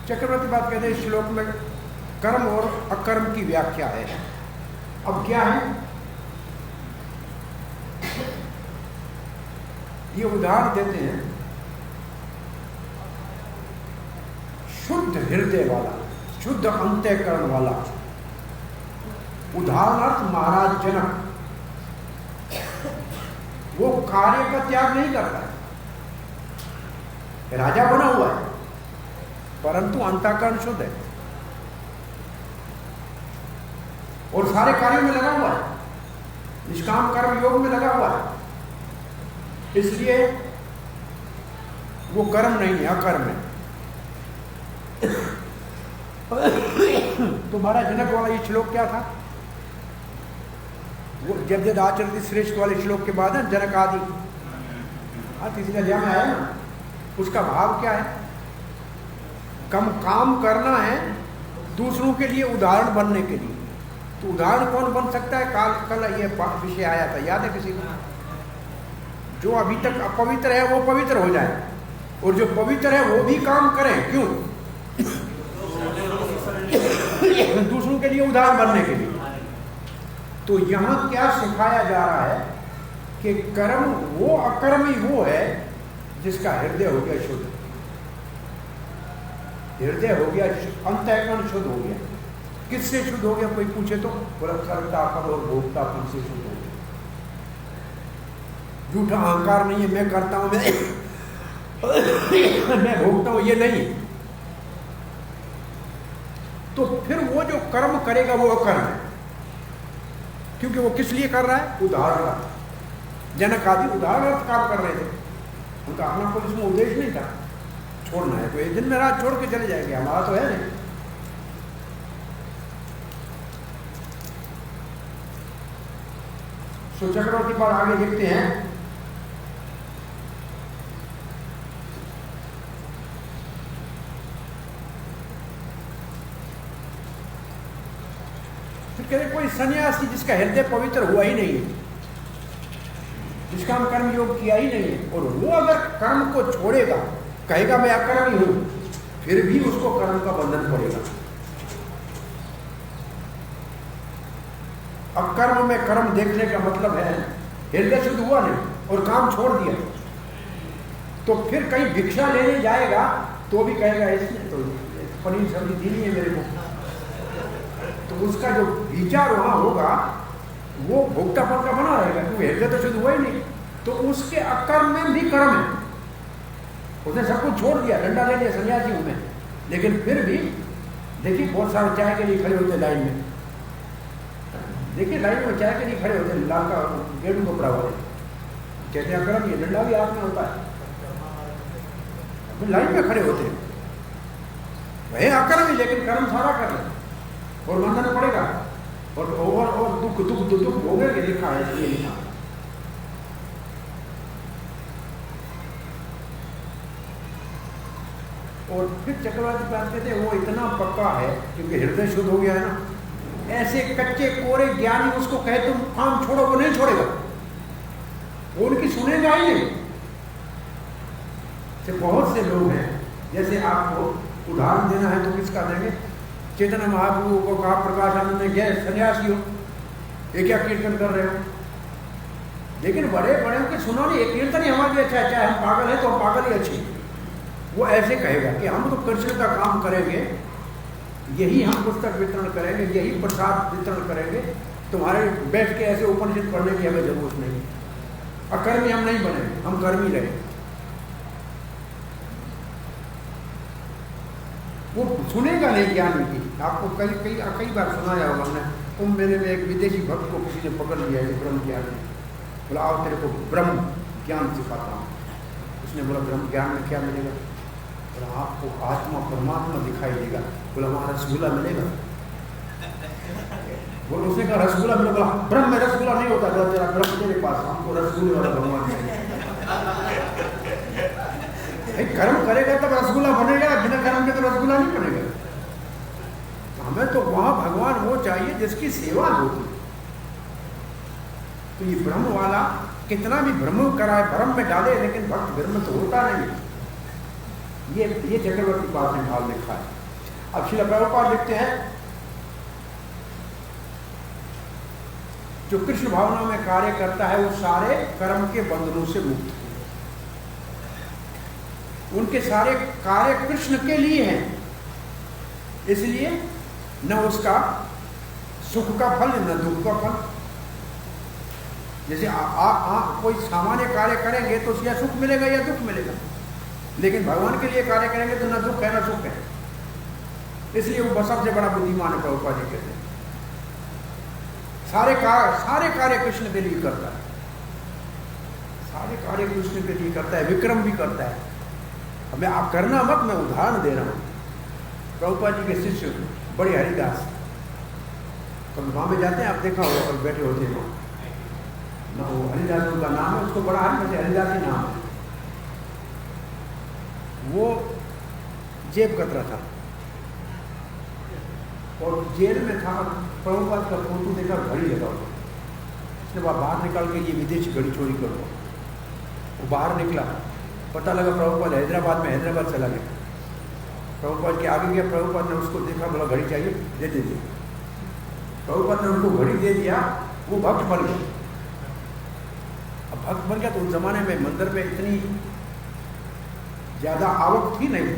चक्रवर्ती बात कहते हैं श्लोक में कर्म और अकर्म की व्याख्या है। अब क्या है ये उदाहरण देते हैं, शुद्ध हृदय वाला, शुद्ध अंतःकरण वाला, उदाहरणार्थ महाराज जनक, वो कार्य का त्याग नहीं करता है, राजा बना हुआ है परंतु अंतःकरण शुद्ध है और सारे कार्यों में लगा हुआ है, निष्काम कर्म योग में लगा हुआ है, इसलिए वो कर्म नहीं है, अकर्म है। तो महाराज जनक वाला ये श्लोक क्या था? वो जब आचरण श्रेष्ठ वाले श्लोक के बाद है जनक आदि तीसरी अध्याय में आया ना, उसका भाव क्या है? कम काम करना है दूसरों के लिए उदाहरण बनने के लिए। तो उदाहरण कौन बन सकता है? कल ये विषय आया था, याद है किसी को? जो अभी तक अपवित्र है वो पवित्र हो जाए और जो पवित्र है वो भी काम करें। क्यों? दूसरों के लिए उदाहरण बनने के लिए। तो यहां क्या सिखाया जा रहा है कि कर्म वो अकर्मी वो है जिसका हृदय हो गया शुद्ध, हृदय हो गया, अंतःकरण शुद्ध हो गया। किससे शुद्ध हो गया? कोई पूछे तो बोला कर्तापन और भोक्तापन से शुद्ध हो गया। झूठा अहंकार नहीं है, मैं करता हूं, मैं भोगता हूं, ये नहीं। तो फिर वो जो कर्म करेगा वो अकर्म है, क्योंकि वो किस लिए कर रहा है? उदाहरण। जनक आदि उदाहरण काम कर रहे थे, उनका अपना कोई इसमें उद्देश्य नहीं था। छोड़ना है तो एक दिन में रात छोड़ के चले जाएंगे, हमारा तो है नहीं। सो चक्रवर्ती पर आगे देखते हैं, फिर कह रहे कोई सन्यासी जिसका हृदय पवित्र हुआ ही नहीं है, जिसका हम कर्म योग किया ही नहीं है, और वो अगर कर्म को छोड़ेगा, कहेगा मैं अकर्मी हूं, फिर भी उसको कर्म का बंधन पड़ेगा। अकर्म में कर्म देखने का मतलब है हृदय शुद्ध हुआ नहीं और काम छोड़ दिया, तो फिर कहीं भिक्षा लेने जाएगा तो भी कहेगा इसने तो पनीर सब्जी दी नहीं है मेरे को, तो उसका जो विचार वहां होगा वो भोक्तापन का बना रहेगा, क्योंकि हृदय तो शुद्ध हुआ ही नहीं। तो उसके अकर्म में भी कर्म है, उसने सब कुछ छोड़ दिया, डंडा ले लिया, सन्यासी हूं मैं, लेकिन फिर भी देखिए बहुत सारे चाय के लिए खड़े होते लाइन में, देखिए लाइन में चाय के लिए खड़े होते, लाल का गेरू कपड़ा वाले, कहते हैं अकर्म, ये डंडा भी हाथ में होता है, लाइन में खड़े होते हैं, वही अकर्म ही, लेकिन कर्म सारा कर ले और मानना पड़ेगा, और दुख दुख दुख दुख भोगे के लिखा है, ये लिखा। और फिर चक्रवर्ती बात कहते हैं वो इतना पक्का है क्योंकि हृदय शुद्ध हो गया है ना। ऐसे कच्चे कोरे ज्ञानी उसको कहे तुम काम छोड़ो, वो नहीं छोड़ेगा, वो उनकी सुनेगा ही नहीं। तो बहुत से लोग हैं, जैसे आपको उदाहरण देना है तो किसका देंगे, चैतन्य महाप्रभु को कहा प्रकाशानंद ने गए सन्यासी हो, ये क्या कीर्तन कर रहे हो, लेकिन बड़े बड़े के सुनो नहीं, कीर्तन ही हमारे लिए अच्छा है, चाहे हम पागल है तो हम पागल ही अच्छे। वो ऐसे कहेगा कि हम तो कृष्ण का काम करेंगे, यही हम पुस्तक वितरण करेंगे, यही प्रसाद वितरण करेंगे, तुम्हारे बैठ के ऐसे उपनिषद पढ़ने की हमें जरूरत नहीं, अकर्मी हम नहीं बनेंगे, हम कर्मी रहेंगे। वो सुनेगा नहीं ज्ञान की। आपको कई बार सुनाया होगा हमने, तुम मेरे में एक विदेशी भक्त को किसी ने पकड़ लिया है ब्रह्म ज्ञान में, बोला आओ तेरे को ब्रह्म ज्ञान सिखाता हूँ। उसने बोला ब्रह्म ज्ञान में क्या मिलेगा, बोला आपको आत्मा परमात्मा दिखाई देगा। बोला वहाँ रसगुल्ला मिलेगा, बोला उसने कहा रसगुल्ला मिलेगा, बोला ब्रह्म में रसगुल्ला नहीं होता, बोला तेरा ब्रह्म तेरे पास, हमको रसगुल्ले वाला भगवान चाहिए। कर्म करेगा तब रसगुल्ला बनेगा, बिना कर्म के तो रसगुल्ला नहीं बनेगा। हमें तो वहां भगवान वो चाहिए जिसकी सेवा होती। तो ये ब्रह्म वाला कितना भी भ्रम कराए, भ्रम में डाले, लेकिन भक्त ब्रह्म तो होता नहीं। ये चक्रवर्ती पाद ने भाव लिखा है। अब श्रील प्रभुपाद लिखते हैं जो कृष्ण भावना में कार्य करता है वो सारे कर्म के बंधनों से मुक्त है, उनके सारे कार्य कृष्ण के लिए हैं, इसलिए न उसका सुख का फल न दुख का फल। जैसे कोई सामान्य कार्य करेंगे तो या सुख मिलेगा या दुख मिलेगा, लेकिन भगवान के लिए कार्य करेंगे तो न दुख है न सुख है, इसलिए वो सबसे बड़ा बुद्धिमान है। प्रभुपाद जी कहते हैं सारे कार्य कृष्ण के लिए करता है, सारे कार्य कृष्ण के लिए करता है, विक्रम भी करता है। हमें आप करना मत, मैं उदाहरण दे रहा हूं। प्रभुपाद जी के शिष्य बड़े हरिदास, तो वहां में जाते हैं, आप देखा होगा और बैठे होते हैं ना, वो हरिदास उनका नाम है, उसको बड़ा हरिदास ही नाम है। वो जेब कतरा था और जेल में था, प्रभुपाद का फोटो देखा, घड़ी लगा हुआ, उसने बाहर निकाल के ये विदेशी घड़ी चोरी करो। वो बाहर निकला, पता लगा प्रभुपाद हैदराबाद में, हैदराबाद चला गया। प्रभुपाद के आगे गया, प्रभुपाद ने उसको देखा, बोला घड़ी चाहिए, दे दीजिए। प्रभुपाद ने उनको घड़ी दे दिया, वो भक्त बन गया। अब भक्त बन गया तो उस जमाने में मंदिर में इतनी ज्यादा आवक थी नहीं,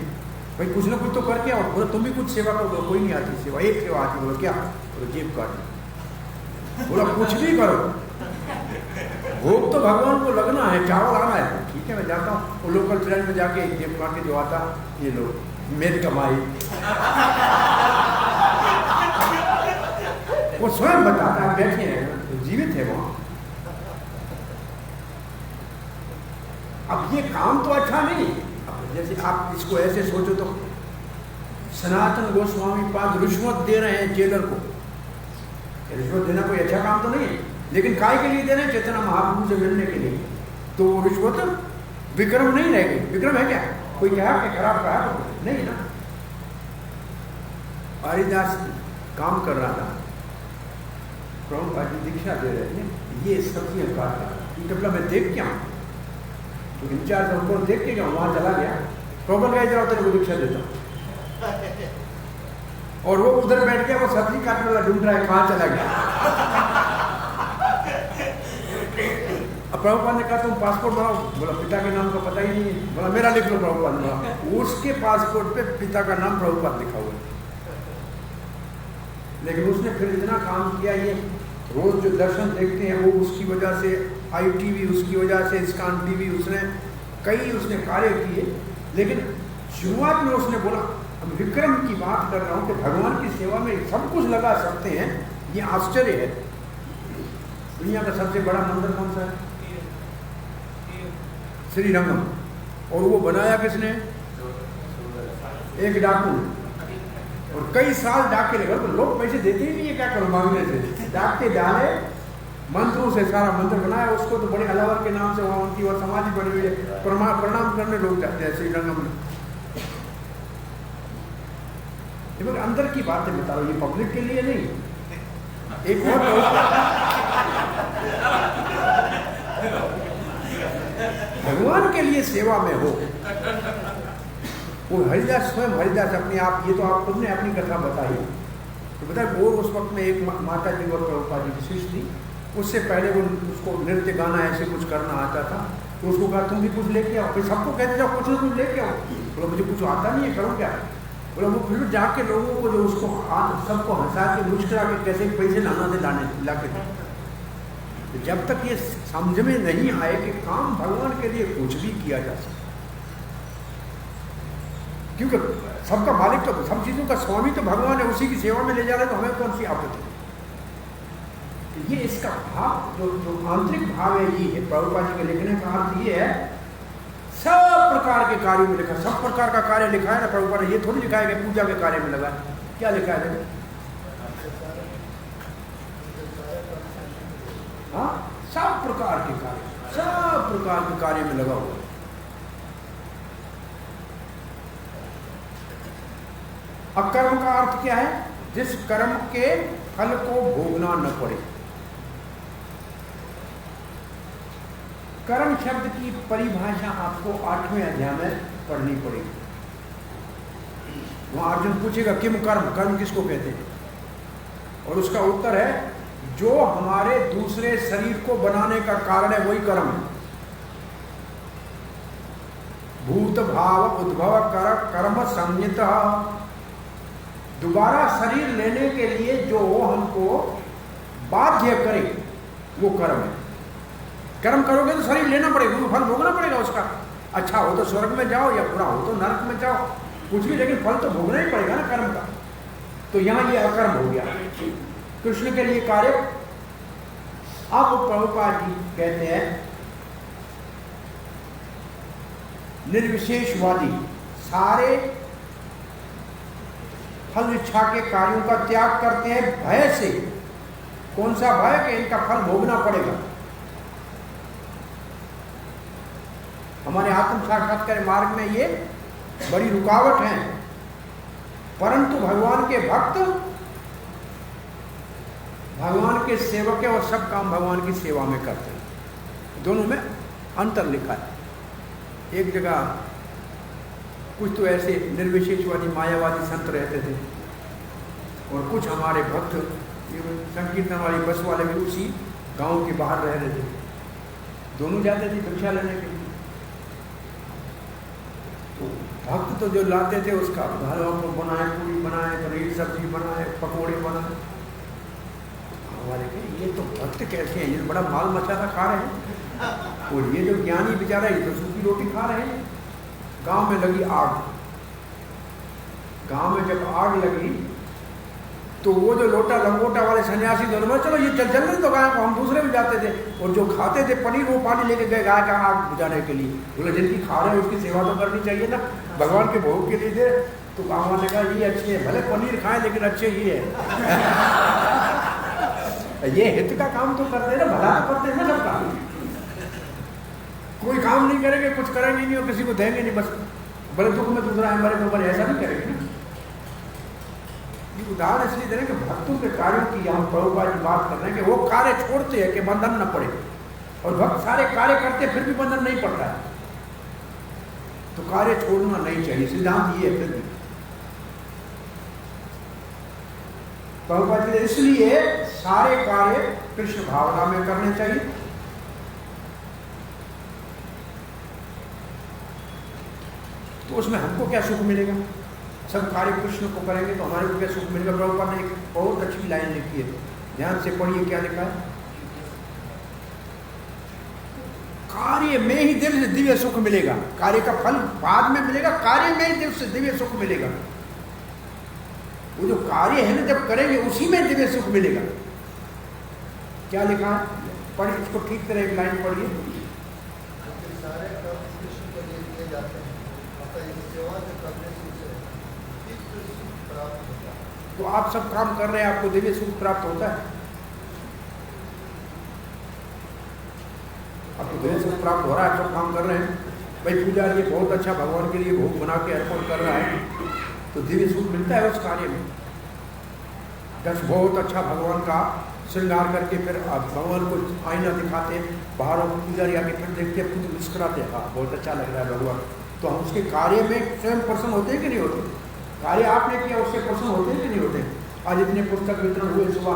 भाई कुछ ना कुछ तो करके आओ, बोला तुम भी कुछ सेवा करो, कोई नहीं आती सेवा, एक सेवा आती। बोला क्या, बोला जेब काट। बोला कुछ भी करो, भोग तो भगवान को लगना है, चावल आना है, ठीक है मैं जाता हूँ। वो लोकल ट्रेन में जाके जेब काट के जो आता, ये लो मेरी कमाई। वो स्वयं बताता है, बैठे हैं, जीवित है वहां। अब ये काम तो अच्छा नहीं। अब जैसे आप इसको ऐसे सोचो तो सनातन गोस्वामी पाद रिश्वत दे रहे हैं जेलर को, रिश्वत देना कोई अच्छा काम तो नहीं है, लेकिन काय के लिए दे रहे हैं, चैतन्य महाप्रभु से मिलने के लिए। तो वो रिश्वत विक्रम नहीं रहेगी। विक्रम है क्या, कोई कहा कि खराब कहा तो नहीं ना। हरिदास काम कर रहा था, प्रभुपाद जी दीक्षा दे रहे थे, ये सब्जियां काट रहा, मतलब मैं देख क्या तो इंचार्ज हमको देख के वहां चला गया, प्रॉब्लम क्या जाओ तेरे को दीक्षा देता हूं। और वो उधर बैठ गया, वो सब्जी काटने वाला ढूंढ रहा है, कहां चला गया। अब प्रभुपाद ने कहा तुम पासपोर्ट बनाओ, बोला पिता के नाम का पता ही नहीं, बोला मेरा लिख लो। प्रभुपाद ने, उसके पासपोर्ट पे पिता का नाम प्रभुपाद लिखा हुआ है। लेकिन उसने फिर इतना काम किया, ये रोज जो दर्शन देखते हैं वो उसकी वजह से, ITV उसकी वजह से, स्कान TV, उसने कार्य किए। लेकिन शुरुआत में उसने बोला, हम विक्रम की बात कर रहा हूँ कि भगवान की सेवा में सब कुछ लगा सकते हैं, ये आश्चर्य है। दुनिया का सबसे बड़ा मंदिर कौन सा है? श्रीरंगम। और वो बनाया किसने? एक डाकू। और कई साल डाके लगे, तो लोग पैसे देते ही नहीं है, क्या करो मांगने से। डाके डाले, मंत्रों से सारा मंदिर बनाया उसको, तो बड़े अलावर के नाम से वहाँ उनकी और समाधि बनी हुई है, प्रणाम करने लोग जाते हैं श्रीरंगम में। ये अंदर की बातें बता रहा हूँ, ये पब्लिक के लिए नहीं। एक और भगवान के लिए सेवा में हो। वो हरिदास, स्वयं हरिदास अपने आप, ये तो आप खुद ने अपनी कथा बताई, तो बताए वो उस वक्त में एक माता जी और प्रभुपाद जी की शिष्य थी, उससे पहले वो उसको नृत्य गाना ऐसे कुछ करना आता था, तो उसको कहा तुम भी कुछ लेके आओ। फिर सबको कहते जाओ कुछ ना कुछ लेके आओ। बोला मुझे कुछ आता नहीं है, करूँ क्या? बोला वो फिर जाके लोगों को जो उसको सबको हंसा के मुस्कुरा के कैसे पैसे लाना थे ला के। जब तक ये समझ में नहीं आए कि काम भगवान के लिए कुछ भी किया जा सकता, क्योंकि सबका मालिक तो, सब चीजों का स्वामी तो भगवान है, उसी की सेवा में ले जा रहे तो हमें कौन सी आपत्ति? ये इसका भाव जो आंतरिक भाव है, ये है प्रभुपाद जी के लिखने का अर्थ ये है। सब प्रकार के कार्यों में लिखा, सब प्रकार का कार्य लिखा है ना प्रभुपाद ने, ये थोड़ी लिखा है कि पूजा के कार्य में लगा। क्या लिखा है? हाँ, सब प्रकार के कार्य, सब प्रकार के कार्य में लगा हुआ। अकर्म का अर्थ क्या है? जिस कर्म के फल को भोगना न पड़े। कर्म शब्द की परिभाषा आपको 8वें अध्याय में पढ़नी पड़ेगी। वहां अर्जुन पूछेगा किम कर्म, कर्म किसको कहते हैं? और उसका उत्तर है जो हमारे दूसरे शरीर को बनाने का कारण है वही कर्म है। भूत भाव उद्भव कर्म संयत, दोबारा शरीर लेने के लिए जो हमको बाध्य करे वो कर्म है। कर्म करोगे तो शरीर लेना पड़ेगा, फल भोगना पड़ेगा उसका। अच्छा हो तो स्वर्ग में जाओ या बुरा हो तो नरक में जाओ, कुछ भी, लेकिन फल तो भोगना ही पड़ेगा ना कर्म का। तो यहां ये अकर्म हो गया, कृष्ण के लिए कार्य। अब प्रभुपाद जी कहते हैं निर्विशेषवादी सारे फल इच्छा के कार्यों का त्याग करते हैं भय से। कौन सा भय? कि इनका फल भोगना पड़ेगा। हमारे आत्म साक्षात्कार मार्ग में ये बड़ी रुकावट है, परंतु भगवान के भक्त, भगवान के सेवक है और सब काम भगवान की सेवा में करते हैं। दोनों में अंतर लिखा है। एक जगह कुछ तो ऐसे निर्विशेषवादी मायावादी संत रहते थे और कुछ हमारे भक्त संकीर्तन वाली बस वाले भी उसी गांव के बाहर रह रहे थे। दोनों जाते थे भिक्षा लेने के लिए। तो भक्त तो जो लाते थे उसका घरों को बनाए, पूरी बनाए, पनीर सब्जी बनाए, पकोड़े बनाए। हमारे के ये तो भक्त कैसे हैं, ये बड़ा माल मचाना खा रहे हैं, और ये जो ज्ञानी बेचारा ये तो सूखी रोटी खा रहे हैं। गांव में लगी आग। गांव में जब आग लगी तो वो जो लोटा लंगोटा वाले सन्यासी दोनों, चलो ये जल्दी तो गाय को, हम दूसरे भी जाते थे, और जो खाते थे पनीर वो पानी लेके गए गाय का आग बुझाने के लिए। बोले जिनकी खा रहे हैं उसकी सेवा तो करनी चाहिए ना, भगवान के भोग के लिए दे। तो गाँव वाले कहा ये अच्छे है, भले पनीर खाएं लेकिन अच्छे ही है। ये हित का काम तो करते ना, भला तो करते ना सबका। कोई काम नहीं करेंगे, कुछ करेंगे नहीं और किसी को देंगे नहीं, बस बड़े दुख में दूसरा है, बड़े ऊपर ऐसा नहीं करेंगे ना। उदाहरण इसलिए दे रहे हैं कि भक्तों के कार्यों की हम प्रभुपाद की बात कर रहे हैं कि वो कार्य छोड़ते हैं कि बंधन न पड़े, और भक्त सारे कार्य करते फिर भी बंधन नहीं पड़ता है। तो कार्य छोड़ना नहीं चाहिए, सिद्धांत ये है। फिर भी प्रभुपाद जी इसलिए सारे कार्य कृष्ण भावना में करने चाहिए। तो उसमें हमको क्या सुख मिलेगा? सब कार्य कृष्ण को करेंगे तो हमारे को क्या सुख मिलेगा। प्रभुपाद ने एक बहुत अच्छी लाइन लिखी है, ध्यान से पढ़िए, क्या लिखा है? कार्य में ही दिव्य से दिव्य सुख मिलेगा, कार्य का फल बाद में मिलेगा, कार्य में ही दिव्य से दिव्य सुख मिलेगा। वो जो कार्य है ना जब करेंगे उसी में दिव्य सुख मिलेगा। क्या लिखा है? पढ़िए इसको ठीक तरह, एक लाइन पढ़िए। सारे कर्म कृष्ण के लिए किए जाते हैं, अतः इस सेवा के करने से दिव्य सुख प्राप्त होता है। तो आप सब काम कर रहे हैं, आपको दिव्य सुख प्राप्त होता है, आपको दिव्य सुख प्राप्त हो रहा है, सब काम कर रहे हैं। भाई पूजा ये बहुत अच्छा भगवान के लिए भोग बना के अर्पण कर रहा है तो दिव्य सुख मिलता है उस कार्य में। दस बहुत अच्छा भगवान का श्रृंगार करके फिर भगवान को आईना दिखाते, बाहर पूजारी आके फिर देखते, खुद मुस्कुराते, हाँ बहुत अच्छा लग रहा है भगवान, तो हम उसके कार्य में स्वयं प्रसन्न होते हैं कि नहीं होते? कार्य आपने किया उससे प्रसन्न होते हैं कि नहीं होते? आज इतने पुस्तक वितरण हुए सुबह,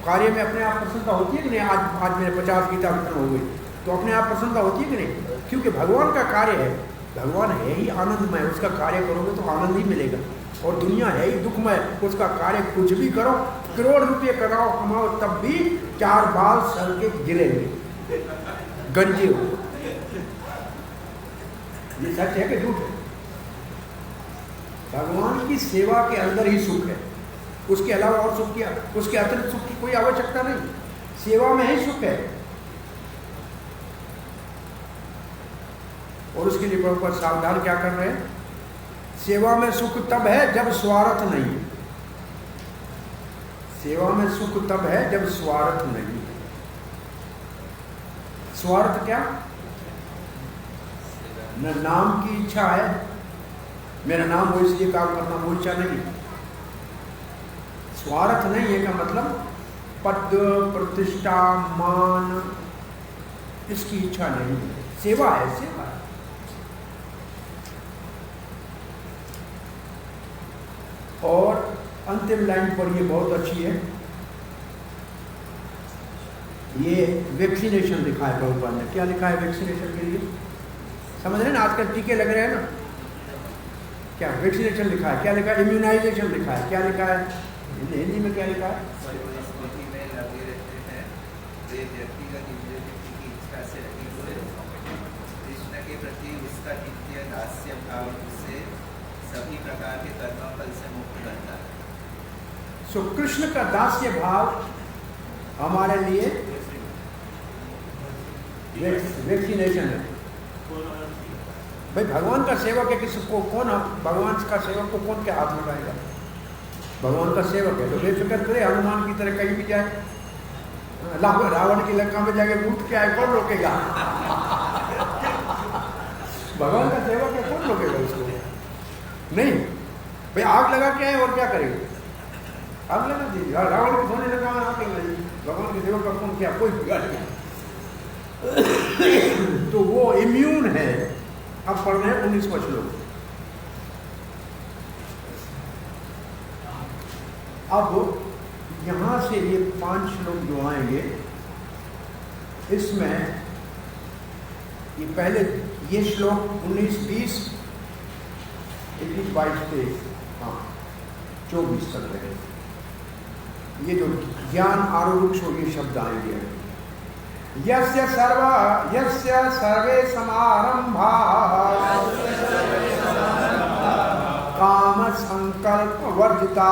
कार्य में अपने आप प्रसन्नता होती है कि नहीं? आज मेरे 50 गीता वितरण हो गई तो अपने आप प्रसन्नता होती है कि नहीं? क्योंकि भगवान का कार्य है, भगवान है ही आनंदमय, उसका कार्य करोगे तो आनंद ही मिलेगा। और दुनिया है ही दुखमय, उसका कार्य कुछ भी करो, करोड़ रुपये कमाओ कमाओ तब भी 4 बाल सर के गिरेंगे, गंजे हो। ये सच है कि झूठ है? भगवान की सेवा के अंदर ही सुख है, उसके अलावा और सुख किया, उसके अतिरिक्त सुख की कोई आवश्यकता नहीं, सेवा में ही सुख है। और उसके लिए प्रभुपाद सावधान क्या कर रहे हैं? सेवा में सुख तब है जब स्वार्थ नहीं है, सेवा में सुख तब है जब स्वार्थ नहीं है। स्वार्थ क्या? न नाम की इच्छा है, मेरा नाम हो इसलिए काम करना, वो इच्छा नहीं। स्वार्थ नहीं है का मतलब पद प्रतिष्ठा मान इसकी इच्छा नहीं है, सेवा है, सेवा है। और अंतिम लाइन पर ये बहुत अच्छी है, ये वैक्सीनेशन लिखा है प्रभुपाद ने। क्या लिखा है वैक्सीनेशन के लिए? समझ रहे हैं ना, आजकल टीके लग रहे हैं ना, क्या वैक्सीनेशन लिखा है? क्या लिखा है? इम्यूनाइजेशन लिखा है। क्या लिखा है हिंदी में? क्या लिखा है? कृष्ण के प्रति उसका नित्य दास्य भाव उसे सभी प्रकार के कर्म फल से मुक्त करता है। सो कृष्ण का दास्य भाव हमारे लिए वैक्सीनेशन है। भाई भगवान का सेवक है, किसी को कौन, भगवान का सेवक को कौन के हाथ में लगाएगा? भगवान का सेवक है तो बेफिक्र करे, हनुमान की तरह कहीं भी जाए, रावण की लंका में जाके कूद के आए, कौन रोकेगा? भगवान का सेवक है, कौन रोकेगा उसको? नहीं भाई, आग लगा के आए और क्या करेंगे? आग लगा दीजिए, रावण को सोने लगा आग लगा दीजिए, भगवान के सेवक का कौन क्या, कोई बिगाड़ नहीं। तो वो इम्यून है। अब पढ़ रहे हैं 19वां श्लोक। अब यहां से ये 5 श्लोक जो आएंगे, इसमें ये पहले ये श्लोक 19, 20, 21, 22 से 24 तक रहे। ये जो ज्ञान आरूढ़ ये शब्द आएंगे, यस्य सर्वे समारंभा काम संकल्प वर्जिता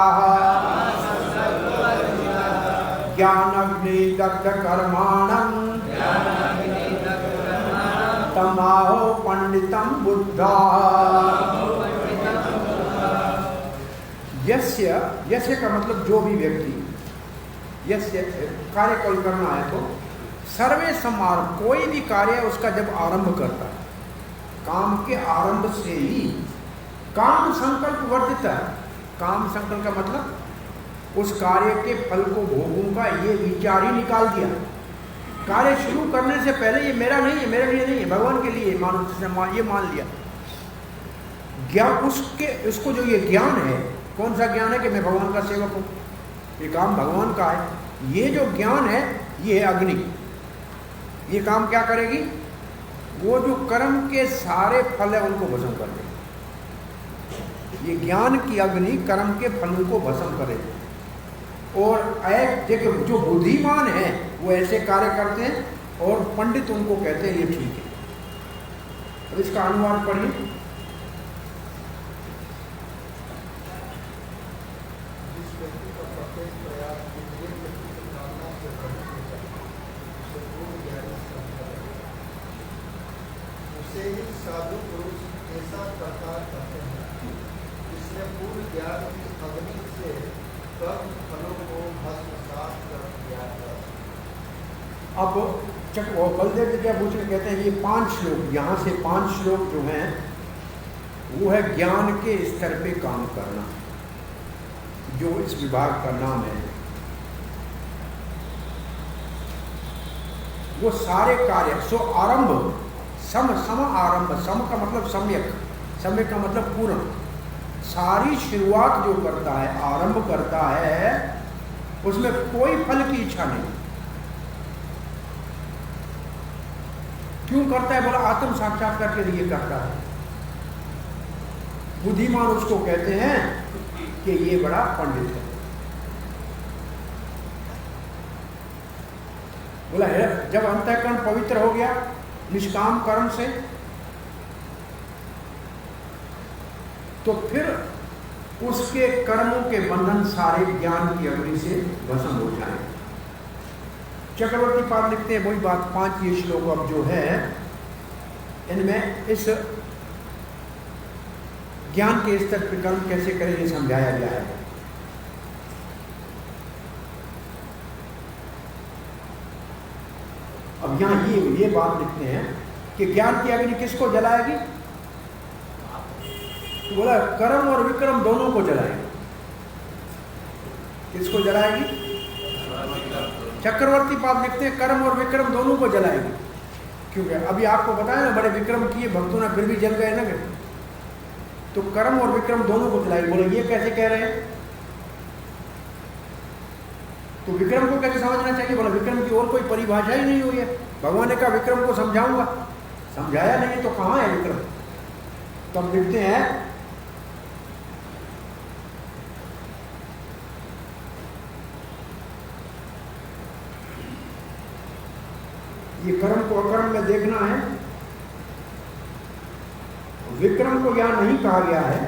ज्ञानाग्नि दग्ध कर्माणं तमाहो पंडितम बुद्धा। यस्य का मतलब जो भी व्यक्ति, यस्य कार्य कोई करना है तो सर्वे समारंभ, कोई भी कार्य उसका जब आरंभ करता है, काम के आरंभ से ही काम संकल्प वर्जित है। काम संकल्प का मतलब उस कार्य के फल को भोगूंगा ये विचार ही निकाल दिया। कार्य शुरू करने से पहले ये मेरा नहीं है, मेरे लिए नहीं है, भगवान के लिए मानो, जिसने ये मान लिया ज्ञान, उसको जो ये ज्ञान है, कौन सा ज्ञान है कि मैं भगवान का सेवक हूँ, ये काम भगवान का है। ये जो ज्ञान है ये है अग्नि। ये काम क्या करेगी? वो जो कर्म के सारे फल है उनको भस्म कर देगी। ये ज्ञान की अग्नि कर्म के फलों को भस्म करे। और देखिए जो बुद्धिमान है वो ऐसे कार्य करते हैं और पंडित उनको कहते हैं ये ठीक है। अब इसका अनुवाद पढ़िए। जिस व्यक्ति का प्रत्येक प्रयास इंद्रिय व्यक्ति की कामना से भ्रमित हो जाए, उसे पूर्ण ज्ञानी समझा जाएगा। उसे ही साधु पुरुष ऐसा प्रकार करते हैं जिसने पूर्ण ज्ञान की अग्नि से कर्म फलों को भस्मसात कर दिया है। अब बलदेव जी क्या पूछ रहे, कहते हैं ये 5 श्लोक, यहाँ से 5 श्लोक जो हैं वो है ज्ञान के स्तर पे काम करना, जो इस विभाग का नाम है। वो सारे कार्य सो आरंभ सम आरंभ, सम का मतलब सम्यक, सम्यक का मतलब पूर्ण। सारी शुरुआत जो करता है, आरंभ करता है, उसमें कोई फल की इच्छा नहीं। क्यों करता है? बोला आत्म साक्षात्कार के लिए करता है। बुद्धिमान उसको कहते हैं कि ये बड़ा पंडित है। बोला है जब अंतःकरण पवित्र हो गया निष्काम कर्म से, तो फिर उसके कर्मों के बंधन सारे ज्ञान की अग्नि से भस्म हो जाएंगे। चक्रवर्ती पाद लिखते हैं वही बात। 5 ये श्लोक अब जो है इनमें इस ज्ञान के स्तर पर कर्म कैसे करें ये समझाया गया है। अब यहाँ ये बात लिखते हैं कि ज्ञान की अग्नि किसको जलाएगी? तो बोला कर्म और विक्रम दोनों को जलाएगी। किसको जलाएगी? चक्रवर्ती पाद लिखते हैं कर्म और विक्रम दोनों को जलाएगी। क्योंकि अभी आपको बताया ना बड़े विक्रम किए भक्तों ने फिर भी जल गए ना, तो कर्म और विक्रम दोनों को जलाएगी। बोले ये कैसे कह रहे हैं? तो विक्रम को कैसे समझना चाहिए? बोला विक्रम की और कोई परिभाषा ही नहीं हुई है। भगवान ने कहा विक्रम को समझाऊंगा, समझाया नहीं तो कहाँ है विक्रम? तब लिखते हैं ये कर्म को अकर्म में देखना है। विक्रम को यहाँ नहीं कहा गया है।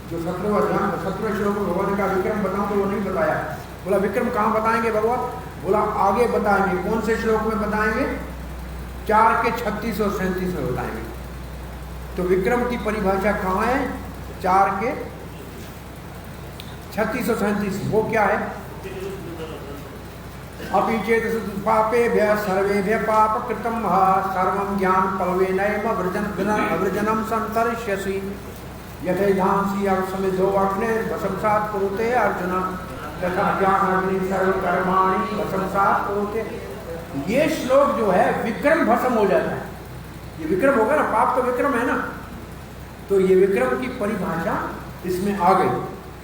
जो 17वें श्लोक में भगवान ने कहा विक्रम बताऊं, तो वो नहीं बताया। बोला विक्रम कहाँ बताएंगे भगवान? बोला आगे बताएंगे। कौन से श्लोक में बताएंगे? 4 के 36 और 37 में बताएंगे। तो विक्रम की परिभाषा कहाँ है? 4 के 36 और 37। वो क्या है? अपि चेत पापेभ्य सर्वेभ्य पाप कृतम सर्वं ज्ञान पलवेनैव अवृजनम संतरिष्यसि यथैधांसि अवसमिद्धो अग्निर्भस्मसात् कुरुते अर्जुन तथा ज्ञानाग्नि सर्वकर्माणि भस्मसात् कुरुते। ये श्लोक जो है विक्रम भस्म हो जाता है। ये विक्रम होगा ना, पाप तो विक्रम है ना, तो ये विक्रम की परिभाषा इसमें आ गई।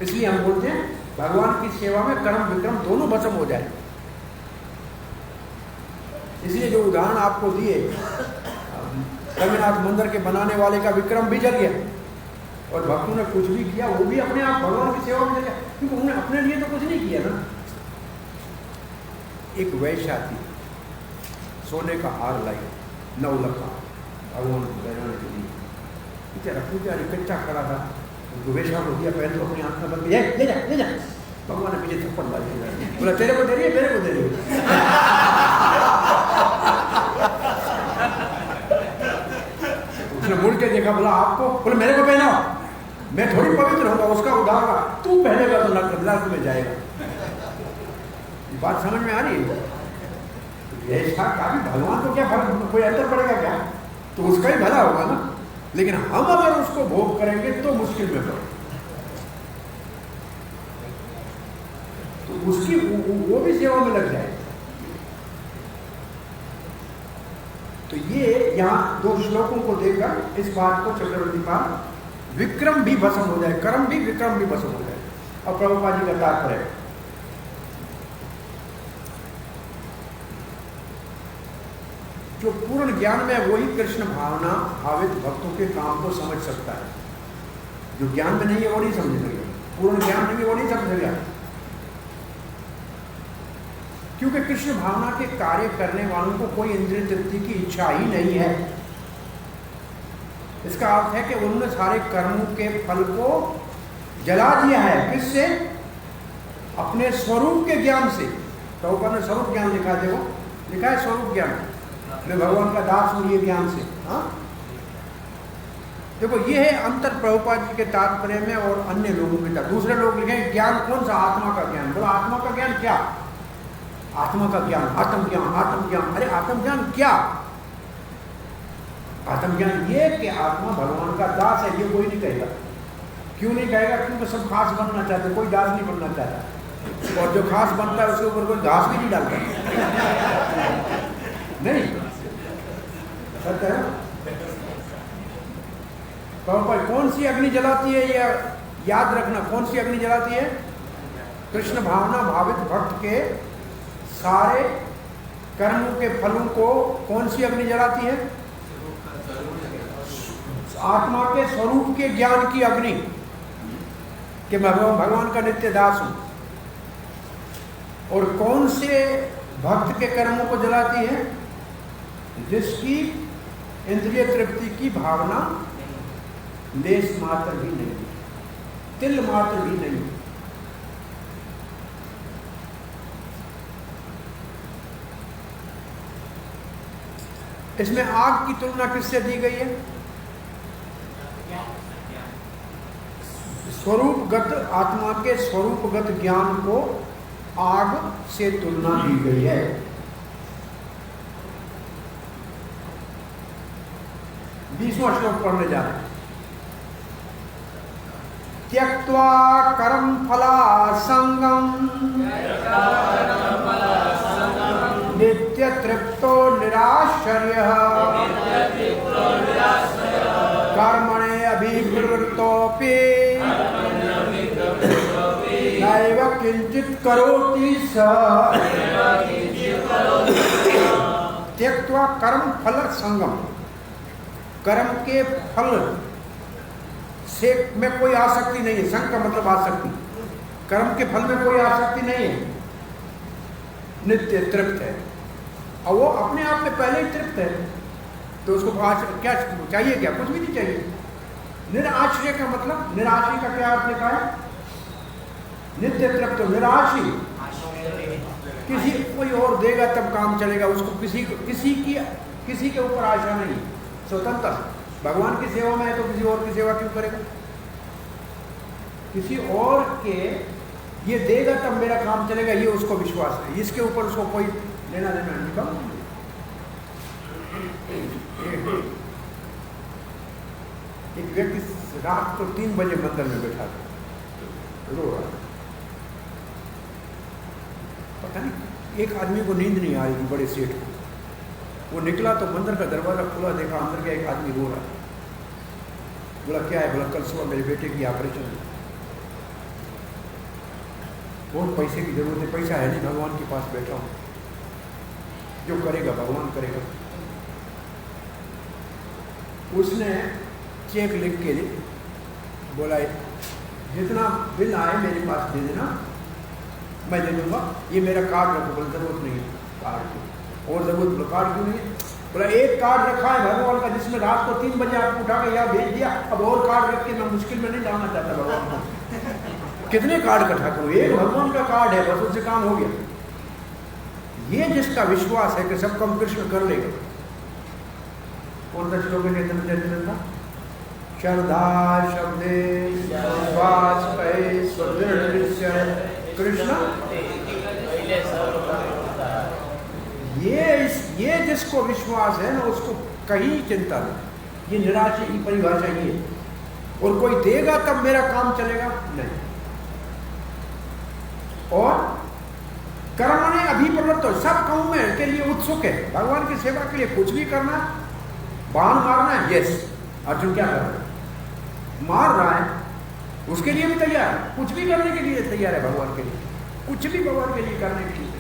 इसलिए हम बोलते हैं भगवान की सेवा में कर्म विक्रम दोनों भस्म हो जाए। इसलिए जो उदाहरण आपको दिए, रघुनाथ मंदिर के बनाने वाले का विक्रम भी जल गया और भक्तों ने कुछ भी किया वो भी अपने आप भगवान की सेवा में जल गया, क्योंकि उन्होंने अपने लिए तो कुछ नहीं किया ना। एक वैश्या थी, सोने का हार लाई 9 लाख का भगवान को पहनाने के लिए। बेचारा पुजारी कच्चा खड़ा था, वैश्या को दिया, पहले तो अपनी आंख में बंद, ले जा। भगवान ने पीछे थप्पड़ मार दिया, बोला तेरे को दे रही है, मेरे को दे रही है। उसने मुड़ के देखा, बोला आपको? बोले मेरे को पहनाओ, मैं थोड़ी पवित्र होगा, उसका उदार का तू पहनेगा तो नरक में जाएगा। ये बात समझ में आ रही है? ऐसा काफी भगवान को क्या फर्क, कोई अंतर पड़ेगा क्या? तो उसका ही भला होगा ना। लेकिन हम अगर उसको भोग करेंगे तो मुश्किल में पड़ेगा। तो उसकी वो भी सेवा में लग जाए। तो ये यहाँ 2 श्लोकों को देखकर इस बात को चक्रवर्ती पाद विक्रम भी भस्म हो जाए, कर्म भी विक्रम भी भस्म हो जाए। और प्रभुपाद जी का तात्पर्य जो पूर्ण ज्ञान में वही कृष्ण भावना भावित भक्तों के काम को समझ सकता है। जो ज्ञान में नहीं है वो नहीं समझेगा, पूर्ण ज्ञान नहीं है वो नहीं समझेगा, क्योंकि कृष्ण भावना के कार्य करने वालों को कोई इंद्रिय तृप्ति की इच्छा ही नहीं है। इसका अर्थ है कि उन्होंने सारे कर्मों के फल को जला दिया है। किससे? अपने स्वरूप के ज्ञान से। प्रभुपाद ने स्वरूप ज्ञान लिखा है, वो लिखा है स्वरूप ज्ञान, मैं भगवान का दास हूं, ये ज्ञान से। हाँ, देखो ये है अंतर प्रभुपाद जी के तात्पर्य में और अन्य लोगों के तात्पर्य। दूसरे लोग लिखे ज्ञान कौन सा? आत्मा का ज्ञान। बोला आत्मा का ज्ञान क्या? आत्मा का ज्ञान, आत्मज्ञान, आत्मज्ञान। अरे आत्मज्ञान क्या? आत्मज्ञान ये कि आत्मा भगवान का दास है, ये कोई नहीं कहेगा। क्यों नहीं कहेगा? क्योंकि सब खास बनना चाहते, कोई दास नहीं बनना चाहता, और जो खास बनता है उसके ऊपर कोई घास भी नहीं डालता। नहीं सत्य है। कौन सी अग्नि जलाती है? ये याद रखना, कौन सी अग्नि जलाती है? कृष्ण भावना भावित भक्त के सारे कर्मों के फलों को कौन सी अग्नि जलाती है? आत्मा के स्वरूप के ज्ञान की अग्नि, कि मैं भगवान का नित्य दास हूं। और कौन से भक्त के कर्मों को जलाती है? जिसकी इंद्रिय तृप्ति की भावना लेस मात्र भी नहीं, तिल मात्र भी नहीं। इसमें आग की तुलना किससे दी गई है? स्वरूपगत आत्मा के स्वरूपगत ज्ञान को आग से तुलना दी गई है। बीसवां श्लोक पढ़ने जा रहे हैं। त्यक्त्वा कर्म फला संगम नित्य तृप्तो निराश्चर्यः कर्मणे अभिप्रवृत्तोऽपि नैव किंचित करोति सः। त्यक्त्वा कर्म फल संगम, कर्म के फल से में कोई आसक्ति नहीं है। संग का मतलब आसक्ति, कर्म के फल में कोई आसक्ति नहीं है। नित्य तृप्त है, और वो अपने आप में पहले ही तृप्त है, तो उसको क्या चाहिए? क्या कुछ भी नहीं चाहिए। निराश्रय का मतलब, निराश्रय का क्या अर्थ लिखा है? नित्य तृप्त, निराश्रय, किसी कोई और देगा तब काम चलेगा, उसको किसी के ऊपर आशा नहीं, स्वतंत्र। भगवान की सेवा में है तो किसी और की सेवा क्यों करेगा? किसी और के ये देगा तब मेरा काम चलेगा, ये उसको विश्वास है, इसके ऊपर उसको कोई लेना देना नहीं। एक व्यक्ति रात को 3 बजे मंदिर में बैठा था, रो रहा था। पता नहीं एक आदमी को नींद नहीं आ रही थी, बड़े सेठ को। वो निकला तो मंदिर का दरवाजा खुला, देखा अंदर का एक आदमी रो रहा है। बोला क्या है? बोला कल सुबह मेरे बेटे की ऑपरेशन है, बहुत पैसे की जरूरत है, पैसा है नहीं, भगवान के पास बैठा हूँ, जो करेगा भगवान करेगा। उसने चेक लिख के बोला जितना बिल आए मेरे पास दे देना, मैं दे दूंगा, ये मेरा कार्ड रखो। बोला जरूरत नहीं है कार्ड की, और जरूरत कार्ड क्यों नहीं है? बोला एक कार्ड रखा है भगवान का, जिसमें रात को 3 बजे आपको उठा के यहाँ भेज दिया, अब और कार्ड रख के मैं मुश्किल में नहीं डालना चाहता भगवान को। कितने कार्ड इकट्ठा करूँ? एक भगवान का कार्ड है, बस उससे काम हो गया। ये जिसका विश्वास है कि सब काम कृष्ण कर लेगा। कौन सा श्लोक है चैतन्य का? श्रद्धा शब्दे विश्वास पे स्वदृढ़ कृष्ण। ये जिसको विश्वास है ना, उसको कहीं चिंता नहीं। ये निराशा की परिभाषा ये है। और कोई देगा तब मेरा काम चलेगा नहीं। और कर्मणे अभिप्रवृत्त, सब काम में के लिए उत्सुक है। भगवान की सेवा के लिए कुछ भी करना, बाण मारना है, यस। अर्जुन क्या कर रहा है? मार रहा है, उसके लिए भी तैयार है, कुछ भी करने के लिए तैयार है भगवान के लिए, कुछ भी भगवान के लिए करने के लिए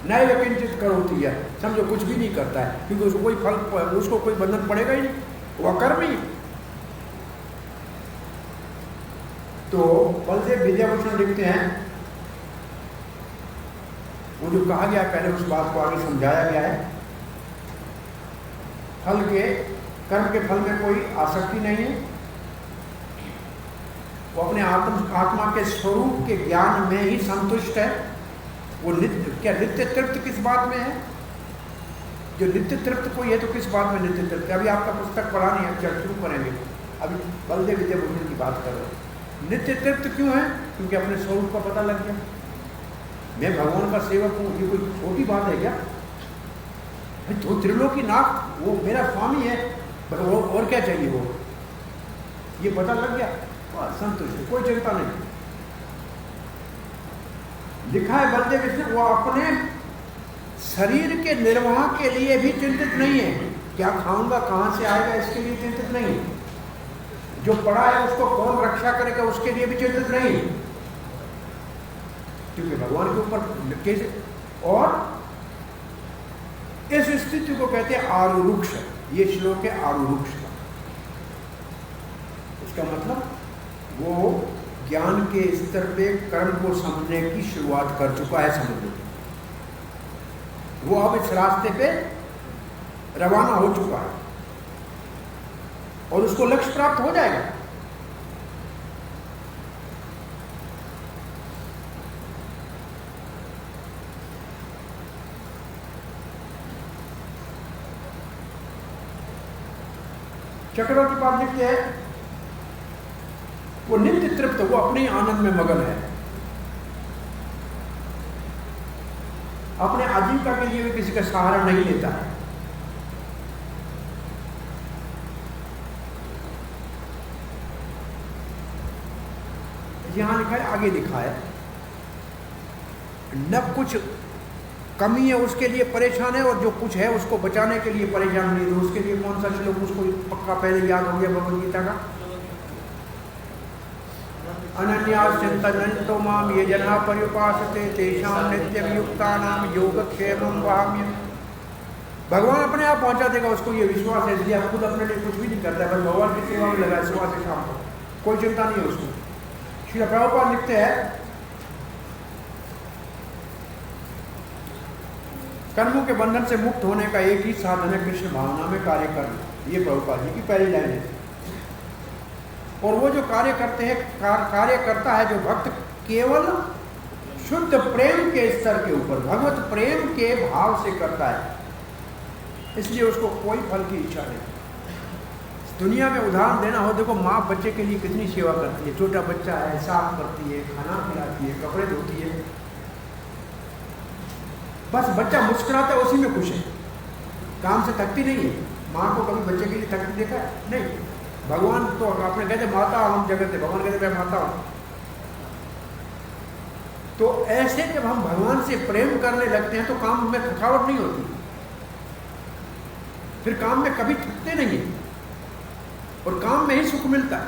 नैव किंचित करोति है। समझो कुछ भी नहीं करता है, क्योंकि उसको कोई फल, उसको कोई बंधन पड़ेगा ही नहीं, वह कर्म ही। तो बलदेव विद्याभूषण लिखते हैं, वो जो कहा गया पहले उस बात को आगे समझाया गया है। फल के कर्म के फल में कोई आसक्ति नहीं है, वो अपने आत्मा के स्वरूप के ज्ञान में ही संतुष्ट है। वो नित्य तृप्त किस बात में है? जो नित्य तृप्त कोई है तो किस बात में नित्य तृप्त? अभी आपका पुस्तक पढ़ा नहीं है, जब शुरू करेंगे। अभी बलदेव विद्याभूषण की बात कर रहे हैं। नित्य तृप्त क्यों है? क्योंकि अपने स्वरूप का पता लग गया। मैं भगवान का सेवक हूँ, ये कोई छोटी बात है क्या? तो त्रिलोकीनाथ वो मेरा स्वामी है, और क्या चाहिए? वो ये पता लग गया, संतुष्ट, कोई चिंता नहीं। लिखा है बलदेव विष्णु, वो अपने शरीर के निर्वाह के लिए भी चिंतित नहीं है। क्या खाऊंगा, कहां से आएगा, इसके लिए चिंतित नहीं है। जो पड़ा है उसको कौन रक्षा करेगा, उसके लिए भी चिंतित नहीं है, क्योंकि भगवान के ऊपर कैसे। और इस स्थिति को कहते हैं आरुरुक्ष। ये श्लोक है आरुरुक्ष का। इसका मतलब वो ज्ञान के स्तर पे कर्म को समझने की शुरुआत कर चुका है, समझ। वो अब इस रास्ते पे रवाना हो चुका है और उसको लक्ष्य प्राप्त हो जाएगा। चक्रवर्ती पाद लिखते हैं, वो नित्य तृप्त, वो अपने आनंद में मगन है। अपने आजीविका के लिए भी किसी का सहारा नहीं लेता है। यहां लिखा है, आगे लिखा है, न कुछ कमी है उसके लिए परेशान है, और जो कुछ है उसको बचाने के लिए परेशान नहीं। तो उसके लिए कौन सा श्लोक उसको पक्का पहले याद हो गया भगवद गीता का? अनन्यास चिंतयन्तो माम ये जना पर्युपासते तेषां नित्यं युक्तानां योगक्षेमं वहाम्यहम्। भगवान अपने आप पहुंचा देगा, उसको ये विश्वास है, इसलिए आप खुद अपने लिए कुछ भी नहीं करता है, बस भगवान की सेवा में लगा सुबह से शाम को, कोई चिंता नहीं है उसको। श्री प्रभुपाद लिखते हैं, कर्मों के बंधन से मुक्त होने का एक ही साधन है कृष्ण भावना में कार्य करना। ये प्रभुपाद जी की पहली लाइन है। और वो जो कार्य करते हैं, कार्य करता है जो भक्त, केवल शुद्ध प्रेम के स्तर के ऊपर, भगवत प्रेम के भाव से करता है, इसलिए उसको कोई फल की इच्छा नहीं। दुनिया में उदाहरण देना हो, देखो माँ बच्चे के लिए कितनी सेवा करती है। छोटा बच्चा है, साफ करती है, खाना खिलाती है, कपड़े धोती है, बस बच्चा मुस्कुराता है, उसी में खुश है, काम से थकती नहीं है। माँ को कभी बच्चे के लिए थकती देखा है? नहीं। भगवान तो आपने कहते माता हम जगत है, भगवान कहते मैं माता हूं। तो ऐसे जब हम भगवान से प्रेम करने लगते हैं तो काम में थकावट नहीं होती, फिर काम में कभी थकते नहीं है, और काम में ही सुख मिलता है।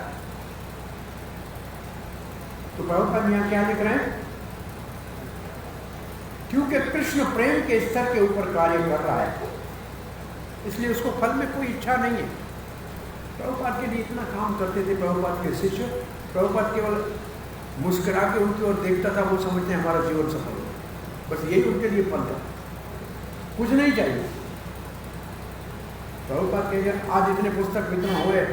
तो प्रभुपाद यहां क्या लिख रहे हैं? क्योंकि कृष्ण प्रेम के स्तर के ऊपर कार्य कर रहा है, इसलिए उसको फल में कोई इच्छा नहीं है। प्रभुपाद के लिए इतना काम करते थे प्रभुपाद के शिष्य। प्रभुपाद केवल मुस्कुरा के उनकी ओर देखता था, वो समझते हैं हमारा जीवन सफल हो, बस यही उनके लिए फल था, कुछ नहीं चाहिए। प्रभुपाद के आज इतने पुस्तक वितरण हुए,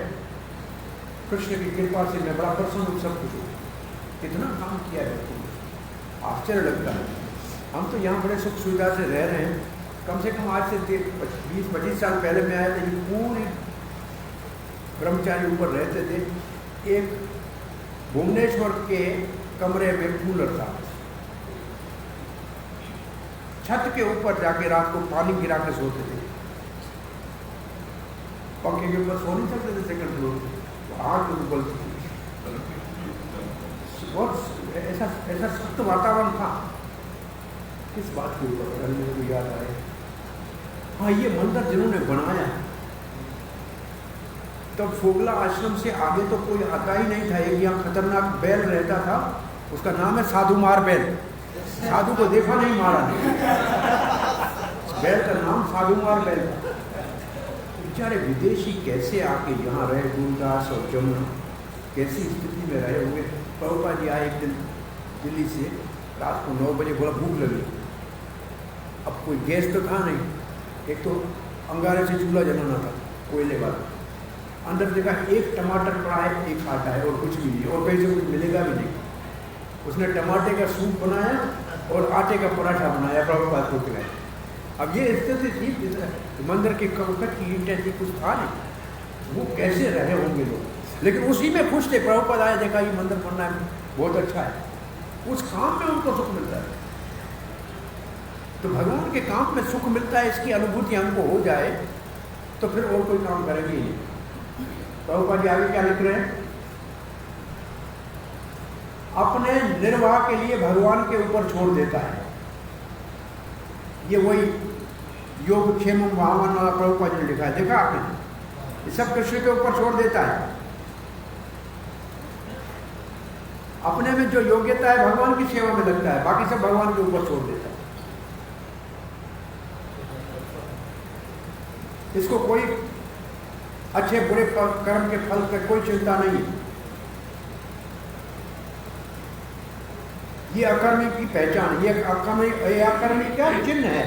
कृष्ण की कृपा से मैं बड़ा प्रसन्न हूँ, सब कुछ हो, कितना काम किया है, आश्चर्य लगता है। हम तो यहाँ बड़े सुख सुविधा से रह रहे हैं। कम से कम आज से 20-25 साल पहले मैं आया था, पूरी ब्रह्मचारी ऊपर रहते थे। एक भुवनेश्वर के कमरे में कूलर था, छत के ऊपर जाके रात को पानी गिरा के सोते थे, पंखे के ऊपर सो नहीं सकते थे सेकंड फ्लोर पे, आग उबलती थी, बहुत ऐसा सख्त वातावरण था। किस बात के ऊपर मेरे को याद आए, हाँ ये मंदिर जिन्होंने बनाया, तब फोगला आश्रम से आगे तो कोई आता ही नहीं था। एक यहाँ खतरनाक बैल रहता था, उसका नाम है साधु मार बैल। साधु को देखा नहीं, मारा नहीं, बैल का नाम साधु मार बैल था। बेचारे विदेशी कैसे आके यहाँ रहे, गुरुदास और जमुना कैसी स्थिति में रहे होंगे। प्रभुपाद जी आए एक दिन दिल्ली से, रात को 9 बजे, बोला भूख लगी। अब कोई गैस तो था नहीं, एक तो अंगारे से चूल्हा जलाना था कोयले वाला। अंदर देखा एक टमाटर पड़ा है, एक आटा है और कुछ भी नहीं, और कहीं से कुछ मिलेगा भी नहीं। उसने टमाटे का सूप बनाया और आटे का पराठा बनाया, प्रभुपाद को खिलाया। अब ये स्थिति थी, मंदिर के कंकड़ की ईंटें थी, कुछ था नहीं, वो कैसे रहे होंगे लोग, लेकिन उसी में खुश थे। प्रभुपाद आए, देखा ये मंदिर बनना है, बहुत अच्छा है, उस काम में उनको सुख मिलता है। तो भगवान के काम में सुख मिलता है, इसकी अनुभूति हमको हो जाए तो फिर और कोई काम करेंगे ही नहीं। प्रभुपाद जी आगे क्या लिख रहे हैं? अपने निर्वाह के लिए भगवान के ऊपर छोड़ देता है। ये वही योग क्षेम भावन वाला प्रभुपाद जी ने लिखा है, देखा आपने? ये सब कृष्ण के ऊपर छोड़ देता है। अपने में जो योग्यता है भगवान की सेवा में लगता है, बाकी सब भगवान के ऊपर छोड़ देता है। इसको कोई अच्छे बुरे कर्म के फल की कोई चिंता नहीं। ये अकर्मी की पहचान, ये अकर्मी क्या चिन्ह है।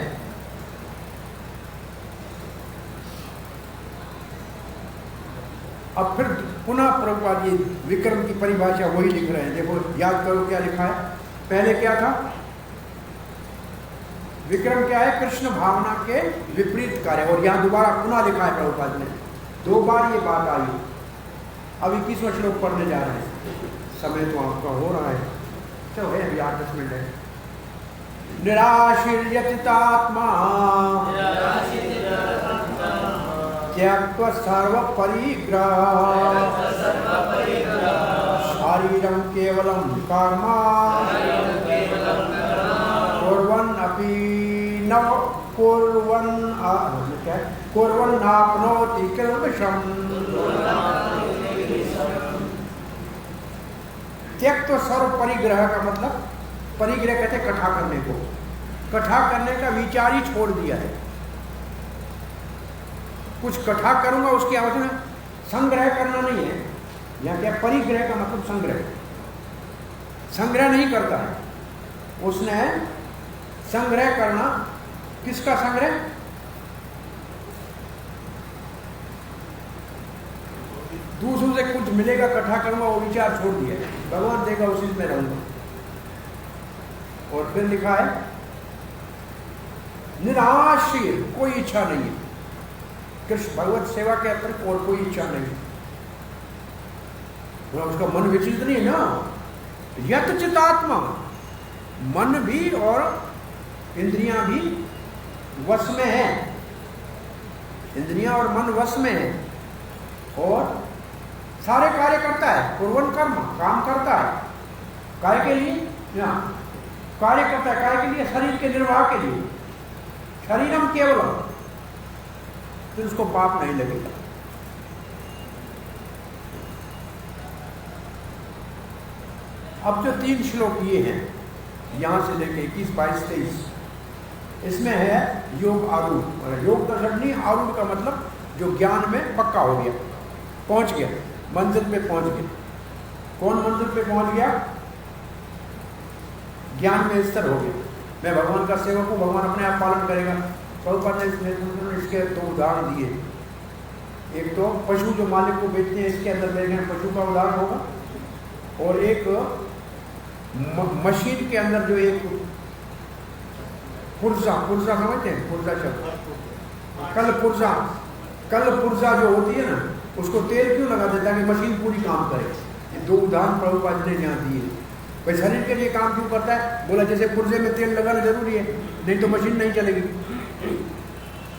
अब फिर पुनः प्रभुपाद जी विक्रम की परिभाषा वही लिख रहे हैं। देखो याद करो क्या लिखा है। पहले क्या था? विक्रम क्या है? कृष्ण भावना के विपरीत कार्य। और यहाँ दोबारा पुनः लिखा है प्रभुपाद ने, 2 बार ये बात आई। अब 21वां श्लोक पढ़ने जा रहे हैं। समय तो आपका हो रहा है, चलो है अभी 8-10 मिनट है। निराशीर्यतितात्मा त्यक्त्वा सर्व परिग्रह शारीरं केवलं कर्म कुर्वन् अपि न कुर्वन्नाप्नोति किल्बिषम्। त्यक्त्वा सर्व परिग्रह का मतलब, परिग्रह कहते कठा करने को, कठा करने का विचार ही छोड़ दिया है। कुछ कठा करूंगा उसकी आवश्यकता, संग्रह करना नहीं है। यहाँ क्या परिग्रह का मतलब? संग्रह, संग्रह नहीं करता है उसने। संग्रह करना, किसका संग्रह? दूसरों से कुछ मिलेगा इकट्ठा करूंगा, वो विचार छोड़ दिया। भगवान देगा उसी में रहूंगा। और फिर लिखा है निराशीर, कोई इच्छा नहीं है। कृष्ण भगवत सेवा के अतिरिक्त और कोई इच्छा नहीं। उसका मन विचलित नहीं ना। यत चितात्मा, मन भी और इंद्रियां भी वश में है। इंद्रियां और मन वश में है और सारे कार्य करता है। कुर्वन् कर्म, काम करता है। काय के लिए? यहाँ कार्य करता है। काय के लिए? शरीर के निर्वाह के लिए। शरीरम केवलम, फिर उसको पाप नहीं लगेगा। अब जो 3 श्लोक ये हैं, यहां से लेके 21, 22, 23, इसमें है योग आरूढ़। योग दर्शनी आरूढ़ का मतलब जो ज्ञान में पक्का हो गया, पहुंच गया, मंजिल पे पहुंच गया। कौन मंजिल पे पहुंच गया? ज्ञान में स्थिर हो गया। मैं भगवान का सेवक हूँ, भगवान अपने आप पालन करेगा। प्रभुपाद ने इसके 2 उदाहरण दिए। एक तो पशु जो मालिक को बेचते हैं, इसके अंदर मेरे ख्याल पशु का उदाहरण होगा, और एक मशीन के अंदर जो एक पुर्जा समझते हैं? पुर्जा शब्द, कल पुर्जा जो होती है ना, उसको तेल क्यों लगा देता है? कि मशीन पूरी काम करे। ये 2 उदाहरण प्रभुपाद ने यहाँ दिए। भाई शरीर के लिए काम क्यों करता है? बोला जैसे पुर्जे में तेल लगाना जरूरी है, नहीं तो मशीन नहीं चलेगी।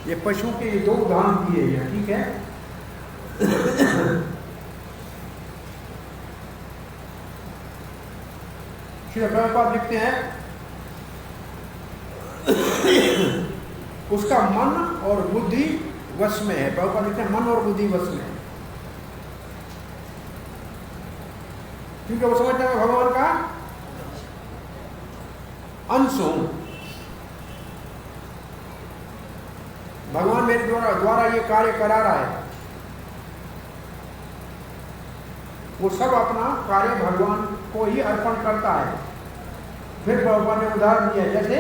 ये पशु के 2 उदाहरण दिए हैं, ठीक है। श्री प्रभुपाद लिखते हैं उसका मन और बुद्धि वश में है। प्रभुपाद लिखते हैं मन और बुद्धि वश में है, क्योंकि वो समझते हैं भगवान का अंश हूं। भगवान मेरे द्वारा ये कार्य करा रहा है। वो सब अपना कार्य भगवान को ही अर्पण करता है। फिर प्रभुपाद ने उदाहरण दिया, जैसे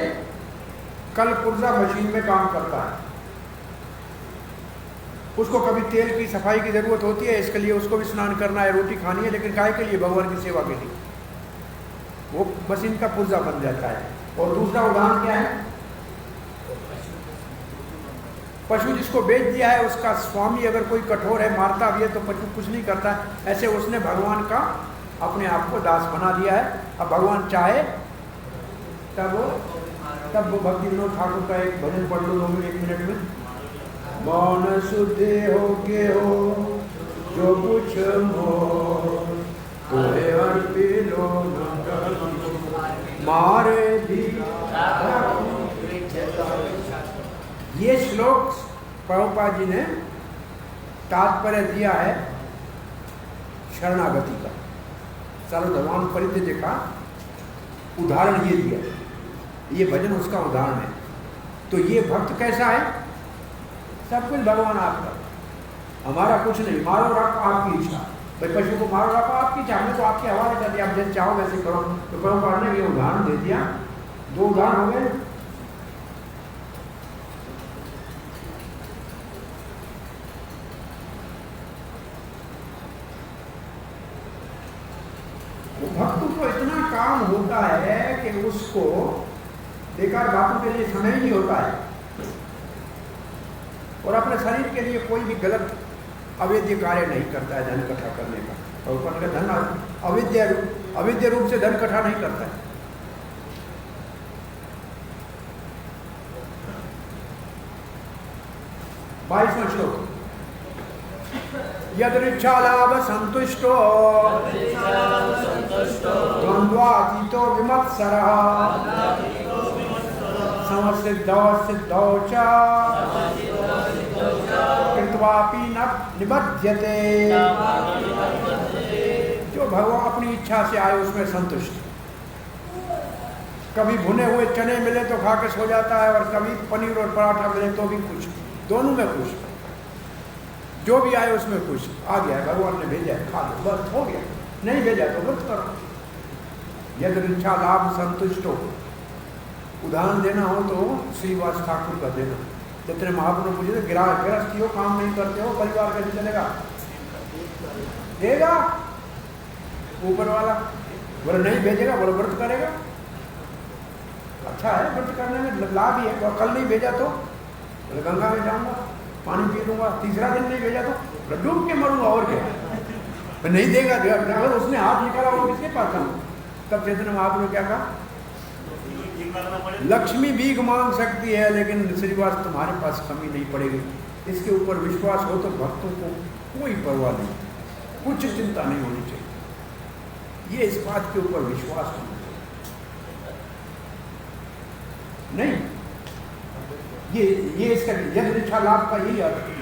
कल पुर्जा मशीन में काम करता है, उसको कभी तेल की सफाई की जरूरत होती है, इसके लिए उसको भी स्नान करना है, रोटी खानी है, लेकिन काय के लिए? भगवान की सेवा के लिए। वो मशीन का पुर्जा बन जाता है। और दूसरा उदाहरण क्या है? पशु जिसको बेच दिया है, उसका स्वामी अगर कोई कठोर है, मारता भी है, तो पशु कुछ नहीं करता। ऐसे उसने भगवान का अपने आप को दास बना दिया है। अब भगवान चाहे तब वो भक्ति विनोद ठाकुर का एक भजन पढ़ लो 1 मिनट में। मौन सुधे हो के हो जो कुछ मोर, तोहे अर्पी लो मारे भी। ये श्लोक प्रभुपाद जी ने तात्पर्य दिया है शरणागति का, सर्वधर्मान परित्यज्य का उदाहरण ये दिया। ये भजन उसका उदाहरण है। तो ये भक्त कैसा है? सब कुछ भगवान आपका, हमारा कुछ नहीं। मारो रखो आपकी इच्छा, भाई पशु को मारो रखो आपकी इच्छा, हमने तो आपके हवाले कर दिया, आप जैसे चाहो वैसे करो। तो प्रभुपाद ने ये उदाहरण दे दिया। 2 उदाहरण हो गए। भक्त को इतना काम होता है कि उसको बेकार बातों के लिए समय ही नहीं होता है, और अपने शरीर के लिए कोई भी गलत अवैध कार्य नहीं करता है धन इकट्ठा करने का। और ऊपर का धन अवैध रूप से धन इकट्ठा नहीं करता है। बाईसवां श्लोक, यदृच्छा लाभ संतुष्टो द्वंद्वातीतो विमत्सरः समसिद्धौ सिद्धौ च कृत्वापि न निबध्यते। जो भगवान अपनी इच्छा से आए उसमें संतुष्ट। कभी भुने हुए चने मिले तो खा के सो जाता है, और कभी पनीर और पराठा मिले तो भी खुश, दोनों में खुश। जो भी आए उसमें खुश। आ गया भगवान ने भेजा है, खा लो, बस हो गया। नहीं भेजा तो व्रत करो। यदि इच्छा लाभ संतुष्ट हो, उदाहरण देना हो तो श्रीवास ठाकुर का देना। जितने महापुरुष पूछे थे, गृहस्थी हो, काम नहीं करते हो, परिवार कैसे चलेगा? देगा ऊपर वाला। बोले नहीं भेजेगा, बोले व्रत करेगा। अच्छा है, व्रत करने में लाभ ही है। कल नहीं भेजा तो बोले गंगा में जाऊंगा, पानी पी लूंगा। तीसरा दिन नहीं भेजा तो डूब के मरूंगा, और क्या। नहीं देगा, अगर उसने हाथ निकाला वो किसके पास जाऊँ? तब चैतन्य महाप्रभु क्या कहा? लक्ष्मी भीख मांग सकती है, लेकिन श्रीवास तुम्हारे पास कमी नहीं पड़ेगी। इसके ऊपर विश्वास हो तो भक्तों को कोई परवाह नहीं, कुछ चिंता नहीं होनी चाहिए। ये इस बात के ऊपर विश्वास होना चाहिए। नहीं, ये इसका यद इच्छा लाभ का यही अर्थ है।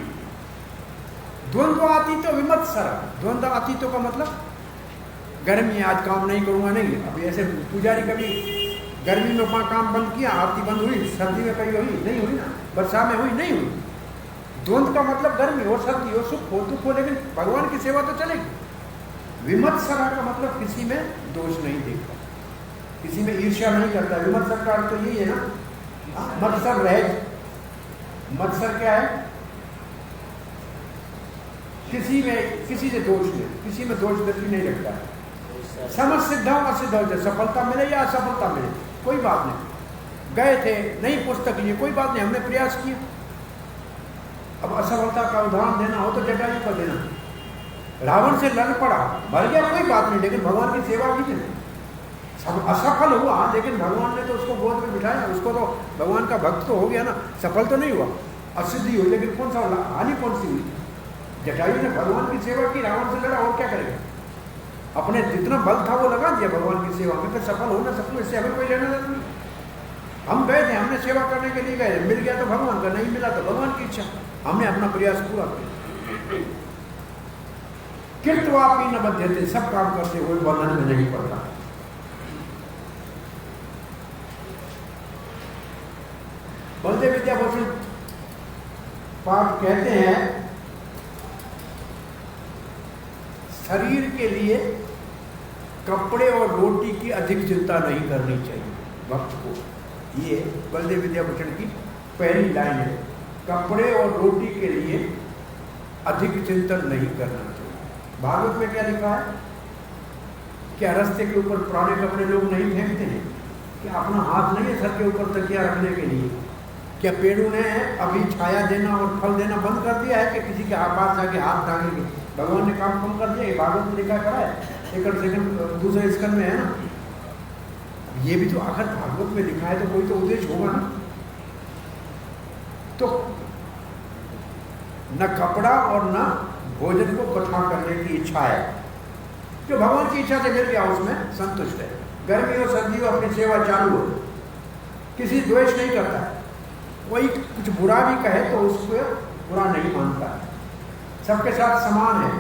द्वंद्वातीतो विमत्सर। द्वंद्वातीतो का मतलब गर्मी, आज काम नहीं करूंगा, नहीं। अभी ऐसे पुजारी कभी गर्मी में वहाँ काम बंद किया, आरती बंद हुई, सर्दी में कहीं हुई नहीं, हुई ना, वर्षा में हुई नहीं हुई। द्वंद्व का मतलब गर्मी हो, सर्दी हो, सुख हो, दुख हो, लेकिन भगवान की सेवा तो चलेगी। विमत्सर का मतलब किसी में दोष नहीं देखता, किसी में ईर्ष्या नहीं करता। विमत्सर का अर्थ तो यही है ना, मत्सर रह। मत्सर क्या है? किसी से दोष नहीं, किसी में दोष दृष्टि नहीं रखता है। समझ सिद्ध हो असिद्ध हो जाए, सफलता मिले या असफलता मिले कोई बात नहीं। गए थे, नई पुस्तक लिए, कोई बात नहीं, हमने प्रयास किया। अब असफलता का उदाहरण देना हो तो जटायु को देना। रावण से लड़ पड़ा, मर गया, कोई बात नहीं, लेकिन भगवान की सेवा की नहीं। सब असफल हुआ, लेकिन भगवान ने तो उसको गोद में बिठाया, उसको तो भगवान का भक्त तो हो गया ना। सफल तो नहीं हुआ, असिद्धि हुई, लेकिन कौन सा हानि कौन सी हुई? जटायु ने भगवान की सेवा की, रावण से लड़ा, और क्या करेगा? अपने जितना बल था वो लगा दिया भगवान की सेवा में, फिर सफल हो ना सफल, इससे हमें कोई लेना देना नहीं। हम गए थे, हमने सेवा करने के लिए गए, मिल गया तो भगवान का, नहीं मिला तो भगवान की इच्छा, हमने अपना प्रयास पूरा किया। कृत्वापि न बध्यते, सब काम करते हुए बंधन में नहीं पड़ता। बलदेव विद्याभूषण पाठ कहते हैं, शरीर के लिए कपड़े और रोटी की अधिक चिंता नहीं करनी चाहिए भक्त को। ये बलदेव विद्याभूषण की पहली लाइन है, कपड़े और रोटी के लिए अधिक चिंतन नहीं करना चाहिए। भागवत में क्या लिखा है? क्या रास्ते के ऊपर पुराने कपड़े लोग नहीं फेंकते हैं? क्या अपना हाथ नहीं है सर के ऊपर तकिया रखने के लिए? क्या पेड़ों ने अभी छाया देना और फल देना बंद कर दिया है कि किसी के पास जाके हाथ टांगेंगे? भगवान ने काम कम कर दिया। भागवत में लिखा करा है, सेकंड दूसरे स्कंद में है ना। ये भी तो आखिर भागवत में लिखा है तो कोई तो उद्देश्य होगा ना। तो न कपड़ा और न भोजन को कथा करने की इच्छा है। जो भगवान की इच्छा से मिल गया उसमें संतुष्ट है। गर्मी हो सर्दी हो अपनी सेवा चालू हो, किसी द्वेष नहीं करता है। वही कुछ बुरा भी कहे तो उसको बुरा नहीं मानता है, सबके साथ समान है।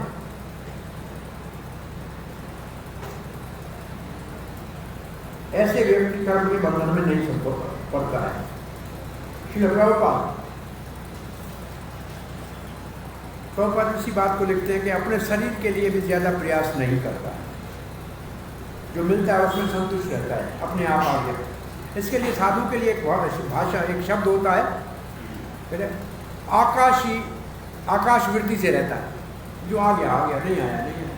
ऐसे व्यक्ति कर्म के बंधन में नहीं पड़ता है। श्रील प्रभुपाद इसी बात को लिखते हैं कि अपने शरीर के लिए भी ज्यादा प्रयास नहीं करता है, जो मिलता है उसमें संतुष्ट रहता है, अपने आप आ गया। इसके लिए साधु के लिए एक भाषा, एक शब्द होता है, आकाश वृत्ति से रहता है, जो आ गया, नहीं आया नहीं आया।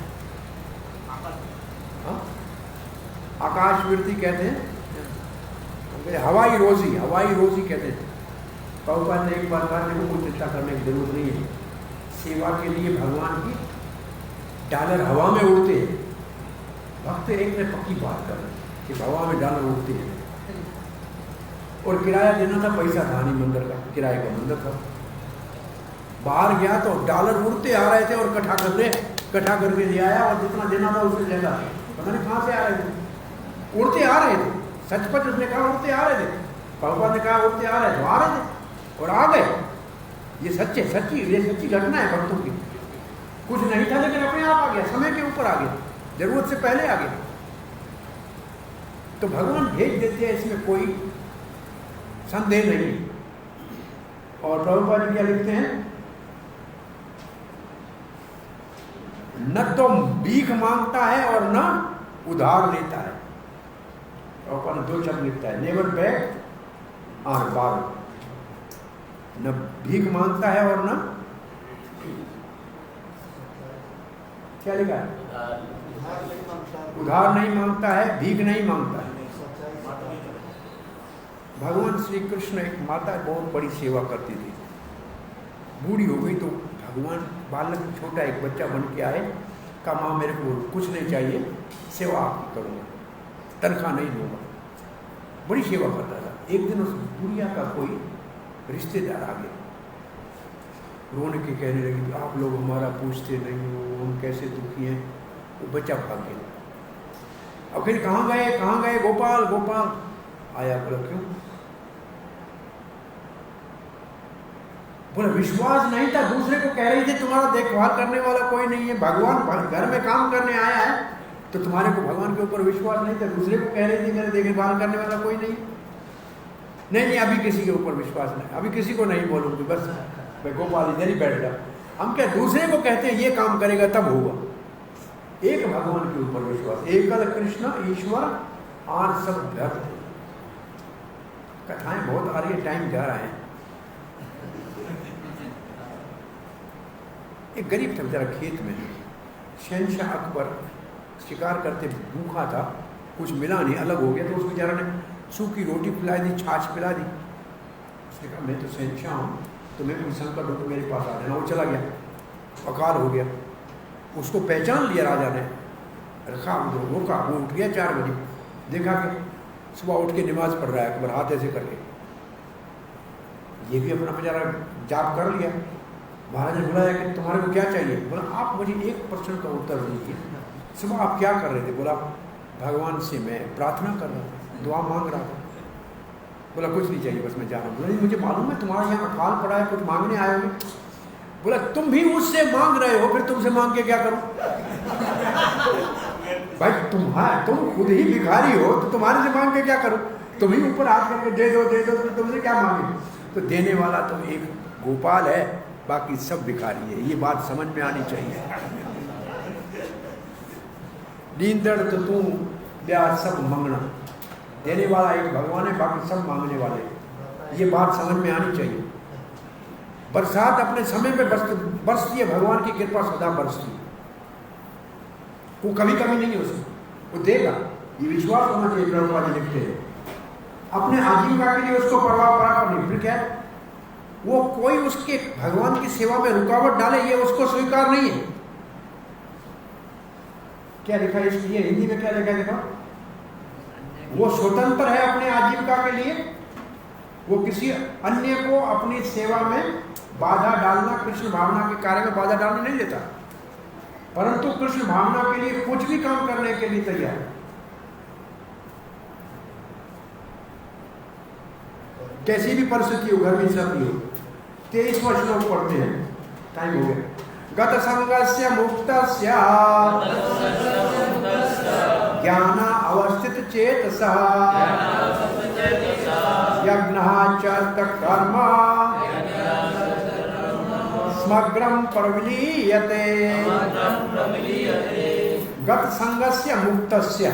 आकाश वृत्ति कहते हैं, हवाई रोजी कहते हैं। प्रभुपाद ने एक बार कहा, देखो कोई चिंता करने की जरूरत नहीं है, सेवा के लिए भगवान की डॉलर हवा में उड़ते हैं। भक्त एक ने पक्की बात कर कि हवा में डॉलर उड़ते हैं, और किराया देना था, पैसा था नहीं मंदिर का, किराए का मंदिर था। बाहर गया तो डॉलर उड़ते आ रहे थे और इकट्ठा करके ले आया, और जितना देना था उससे ज्यादा। पता नहीं कहाँ से आ रहे थे, उड़ते आ रहे थे। सचपच उसने कहा उड़ते आ रहे थे। प्रभुपाद ने कहा उड़ते आ रहे थे, आ रहे थे और आ गए। ये सच्ची घटना है भक्तों की। कुछ नहीं था लेकिन अपने आप आ गया, समय के ऊपर आ गया, जरूरत से पहले आ गया। तो भगवान भेज देते हैं, इसमें कोई संदेह नहीं। और प्रभुपाद जी क्या लिखते हैं, न तो भीख मांगता है और न उधार लेता है। प्रभुपाद ने 2 शब्द लिखता है, नेवर बेग और बारो। न भीख मांगता है और न क्या लिखा है, उधार नहीं मांगता है, भीख नहीं मांगता है। भगवान श्री कृष्ण, एक माता बहुत बड़ी सेवा करती थी, बूढ़ी हो गई तो भगवान बालक छोटा एक बच्चा बन के आए, कहा माँ मेरे को कुछ नहीं चाहिए, सेवा आपकी करूँगा, तनख्वाह नहीं दूंगा। बड़ी सेवा करता था। एक दिन उस बुढ़िया का कोई रिश्तेदार आ गया, रोने के कहने लगी कि आप लोग हमारा पूछते नहीं हो, हम कैसे दुखी हैं। वो बच्चा भाग गया। अब फिर कहाँ गए गोपाल आया। बोला क्यों? बोला विश्वास नहीं था, दूसरे को कह रही थी तुम्हारा देखभाल करने वाला कोई नहीं है, भगवान घर में काम करने आया है, तो तुम्हारे को भगवान के ऊपर विश्वास नहीं था, दूसरे को कह रही थी मेरे देखभाल करने वाला कोई नहीं। नहीं अभी किसी के ऊपर विश्वास नहीं, अभी किसी को नहीं बोलूंगी, बस मैं गोपाल इधर ही बैठ जा। हम क्या दूसरे को कहते हैं ये काम करेगा तब होगा। एक भगवान के ऊपर विश्वास, एकल कृष्ण ईश्वर और सब व्यर्थ। कथाएं बहुत आ रही है, टाइम जा रहा है। एक गरीब था बेचारा, खेत में शहनशाह अकबर शिकार करते भूखा था, कुछ मिला नहीं, अलग हो गया, तो उस बेचारा ने सूखी रोटी पिलाई दी, छाछ पिला दी। उसने कहा मैं तो शहनशाह हूँ, तुम्हें कोई संकट हो तो मेरे पास आ जाना। वो चला गया, अकाल हो गया। उसको पहचान लिया राजा ने, रखा रोका, वो उठ गया 4 बजे, देखा कि सुबह उठ के नमाज पढ़ रहा है अकबर, हाथ ऐसे करके। ये भी अपना बेचारा जाप कर लिया। महाराज ने बुलाया कि तुम्हारे को क्या चाहिए? बोला आप मुझे एक प्रश्न का उत्तर दीजिए, सुबह आप क्या कर रहे थे? बोला भगवान से मैं प्रार्थना कर रहा था, दुआ मांग रहा था। बोला कुछ नहीं चाहिए, बस मैं जा रहा हूँ। बोला नहीं मुझे मालूम है तुम्हारे यहाँ अकाल पड़ा है, कुछ मांगने आए होंगे। बोला तुम भी उससे मांग रहे हो, फिर तुमसे मांग के क्या करूं? भाई तुम खुद ही भिखारी हो, तो तुम्हारे से मांग के क्या करूं? तुम ही ऊपर हाथ करके दे दो तो तुमसे क्या मांगे? तो देने वाला तो एक गोपाल है, बाकी सब भिखारी है। ये बात समझ में आनी चाहिए। दीन दर्द तू ब्याह सब मंगना, देने वाला एक भगवान है, बाकी सब मांगने वाले। ये बात समझ में आनी चाहिए। बरसात अपने समय में बरसती है, भगवान की कृपा सदा बरसती, वो कभी कभी नहीं हो सकती, वो देगा, ये विश्वास होना चाहिए। प्रभुपाद जी लिखते हैं अपने आजीविका के लिए उसको परवाह पराकर नहीं। फिर क्या है, वो कोई उसके भगवान की सेवा में रुकावट डाले ये उसको स्वीकार नहीं है। क्या लिखा है इसलिए, हिंदी में क्या लिखा है देखो, वो स्वतंत्र है अपने आजीविका के लिए, वो किसी अन्य को अपनी सेवा में बाधा डालना, कृष्ण भावना के कार्य में बाधा डालना नहीं देता, परंतु कृष्ण भावना के लिए कुछ भी काम करने के लिए तैयार है। कैसी भी परिस्थिति हो, गर्मी सर्दी हो। 23वां श्लोक पढ़ते हैं, टाइम हो गया। गत संगस्य मुक्तस्य ज्ञान अवस्थित चेतसः यज्ञः चर्त कर्म समग्रं प्रविलीयते। गत संगस्य मुक्तस्य,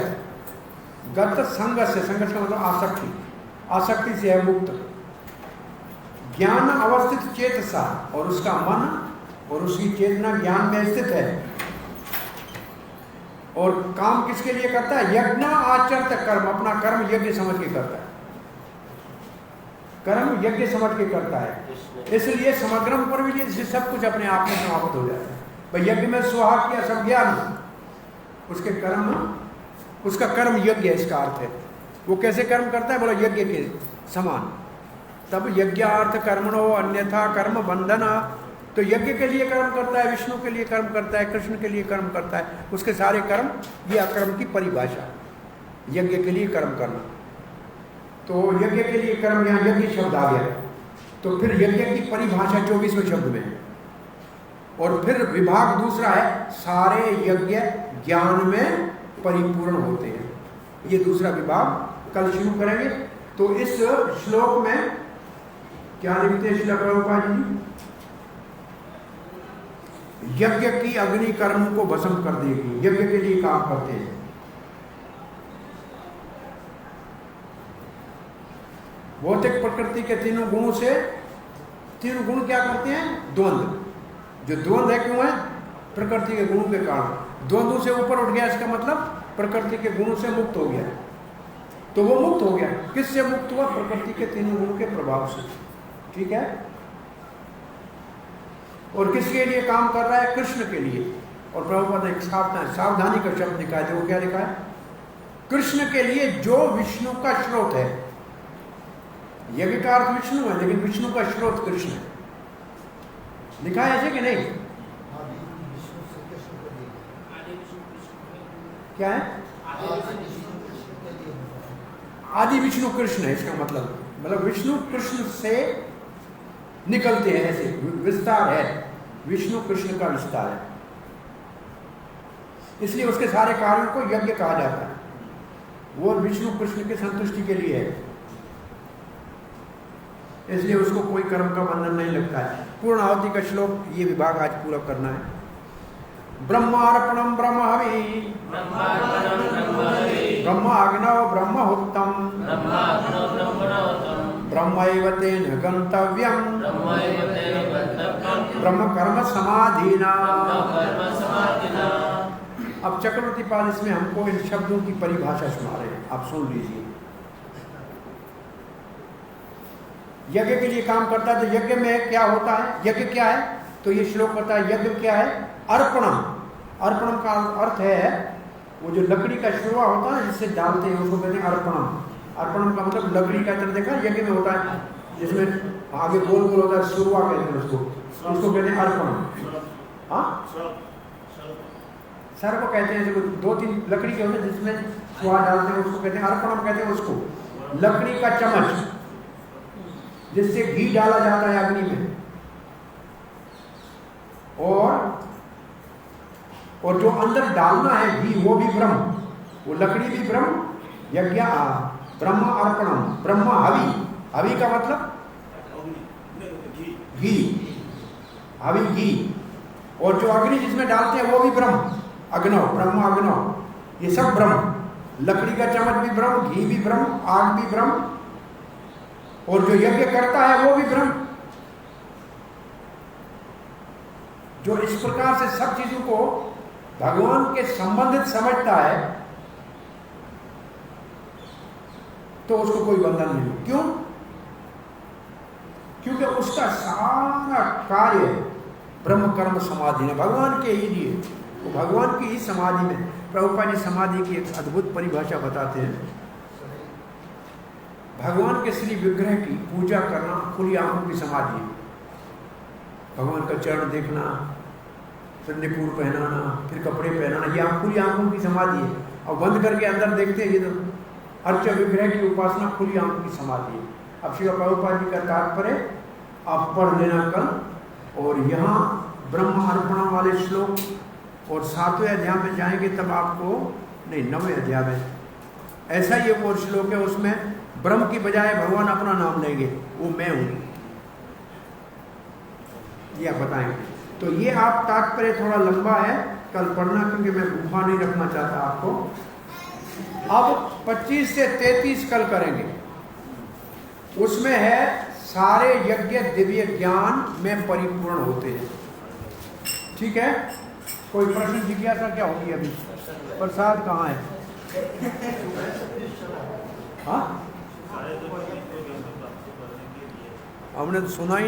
गत संगस्य, संगस्य का मतलब आसक्ति, आसक्ति से है मुक्त। ज्ञान अवस्थित चेतसा, और उसका मन और उसकी चेतना ज्ञान में स्थित है। और काम किसके लिए करता है, यज्ञ आचरत कर्म, अपना कर्म यज्ञ समझ के करता है, कर्म यज्ञ समझ के करता है। इसलिए समग्रम पर भी सब कुछ अपने आप में समाप्त हो जाता है। भाई यज्ञ में सुहाग किया सब ज्ञान, उसके कर्म, उसका कर्म यज्ञ है, इसका अर्थ है। वो कैसे कर्म करता है, बोलो यज्ञ के समान। तब यज्ञार्थ कर्मणो अन्यथा कर्म बंधन, तो यज्ञ के लिए कर्म करता है, विष्णु के लिए कर्म करता है, कृष्ण के लिए कर्म करता है, उसके सारे कर्म, ये अकर्म की परिभाषा, यज्ञ के लिए कर्म करना। तो यज्ञ के लिए कर्म, यहाँ यज्ञ शब्द आ गया, तो फिर यज्ञ की परिभाषा 24वें शब्द में है। और फिर विभाग दूसरा है, सारे यज्ञ ज्ञान में परिपूर्ण होते हैं, ये दूसरा विभाग कल शुरू करेंगे। तो इस श्लोक में क्या लिखते हैं श्रील प्रभुपाद जी, यज्ञ की अग्नि कर्म को भस्म कर देगी, यज्ञ के लिए काम करते हैं। भौतिक प्रकृति के तीनों गुणों से, तीनों गुण क्या करते हैं, द्वंद्व। जो द्वंद्व है क्यों है, प्रकृति के गुणों के कारण। द्वंद्वों से ऊपर उठ गया, इसका मतलब प्रकृति के गुणों से मुक्त हो गया। तो वो मुक्त हो गया, किससे मुक्त हुआ, प्रकृति के तीनों गुणों के प्रभाव से। ठीक है, और किसके लिए काम कर रहा है, कृष्ण के लिए। और प्रभुपाद ने एक सावधानी का शब्द लिखा है, वो क्या लिखा है, कृष्ण के लिए जो विष्णु का स्रोत है। यज्ञ का अर्थ विष्णु है, लेकिन विष्णु का स्रोत कृष्ण है। लिखा है ऐसे कि नहीं, क्या है, आदि विष्णु कृष्ण है, इसका मतलब विष्णु कृष्ण से निकलते हैं, ऐसे विस्तार है, विष्णु कृष्ण का विस्तार है, इसलिए उसके सारे कार्यों को यज्ञ कहा जाता है। वो विष्णु कृष्ण की संतुष्टि के लिए है, इसलिए उसको कोई कर्म का बंधन नहीं लगता है। पूर्ण आहुति का श्लोक ये विभाग आज पूरा करना है। ब्रह्मार्पणम ब्रह्म हवि ब्रह्माग्नौ ब्रह्महुत्तम ब्रह्मैव तेन गंतव्यम ब्रह्म कर्म समाधिना। अब चक्रवर्ती पाल इसमें हमको इन शब्दों की परिभाषा सुना रहे हैं, आप सुन लीजिए। यज्ञ के लिए काम करता है, तो यज्ञ में क्या होता है, यज्ञ क्या है, तो ये श्लोक होता है, यज्ञ क्या है, अर्पणम। अर्पणम का अर्थ है वो जो लकड़ी का शुरुआ होता है जिससे डालते हैं, उसको कहते हैं अर्पणम। अर्पणम का मतलब लकड़ी का तरह देखा यज्ञ में होता है, जिसमें आगे गोल गोल होता है, शुरुआ कहते हैं उसको कहते हैं अर्पणम। हाँ, सर को कहते हैं, जो 2-3 लकड़ी के होते हैं जिसमें शुरुआ डालते हैं, उसको कहते हैं अर्पणम, कहते हैं उसको। लकड़ी का चम्मच जिससे घी डाला जाता है अग्नि में, और जो अंदर डालना है घी, वो भी ब्रह्म, वो लकड़ी भी ब्रह्म, यज्ञ ब्रह्म अर्पणम, ब्रह्म हवि। हवि का मतलब घी, हवि घी, और जो अग्नि जिसमें डालते हैं वो भी ब्रह्म, अग्नौ, ब्रह्म अग्नौ। ये सब ब्रह्म, लकड़ी का चम्मच भी ब्रह्म, घी भी ब्रह्म, आग भी ब्रह्म, और जो यज्ञ करता है वो भी ब्रह्म। जो इस प्रकार से सब चीजों को भगवान के संबंधित समझता है तो उसको कोई बंधन नहीं। क्यों? क्योंकि उसका सारा कार्य ब्रह्म कर्म समाधि में भगवान के ही लिए, वो भगवान की ही समाधि में। प्रभुपाद जी समाधि की एक अद्भुत परिभाषा बताते हैं। भगवान के श्री विग्रह की पूजा करना खुली आंखों की समाधि है। भगवान का चरण देखना, फिर निपुण पहनाना, फिर कपड़े पहनाना, ये खुली आंखों की समाधि है। और बंद करके अंदर देखते हैं ये तो अर्च विग्रह की उपासना खुली आंखों की समाधि है। अब शिव प्रभुपाद जी का तात्पर्य आप पढ़ लेना कल। और यहाँ ब्रह्म अर्पण वाले श्लोक और 7वें अध्याय में जाएंगे तब आपको, नहीं 9वें अध्याय में ऐसा ही एक और श्लोक है, उसमें ब्रह्म की बजाय भगवान अपना नाम लेंगे, वो मैं हूं, ये आप बताएंगे। तो ये आप तात्पर्य थोड़ा लंबा है, कल पढ़ना, क्योंकि मैं गुफा नहीं रखना चाहता आपको। अब 25 से 33 कल करेंगे, उसमें है सारे यज्ञ दिव्य ज्ञान में परिपूर्ण होते हैं। ठीक है? कोई प्रश्न जिज्ञासा क्या होगी? अभी प्रसाद कहाँ है? हाँ, हमने तो सुना ही नहीं।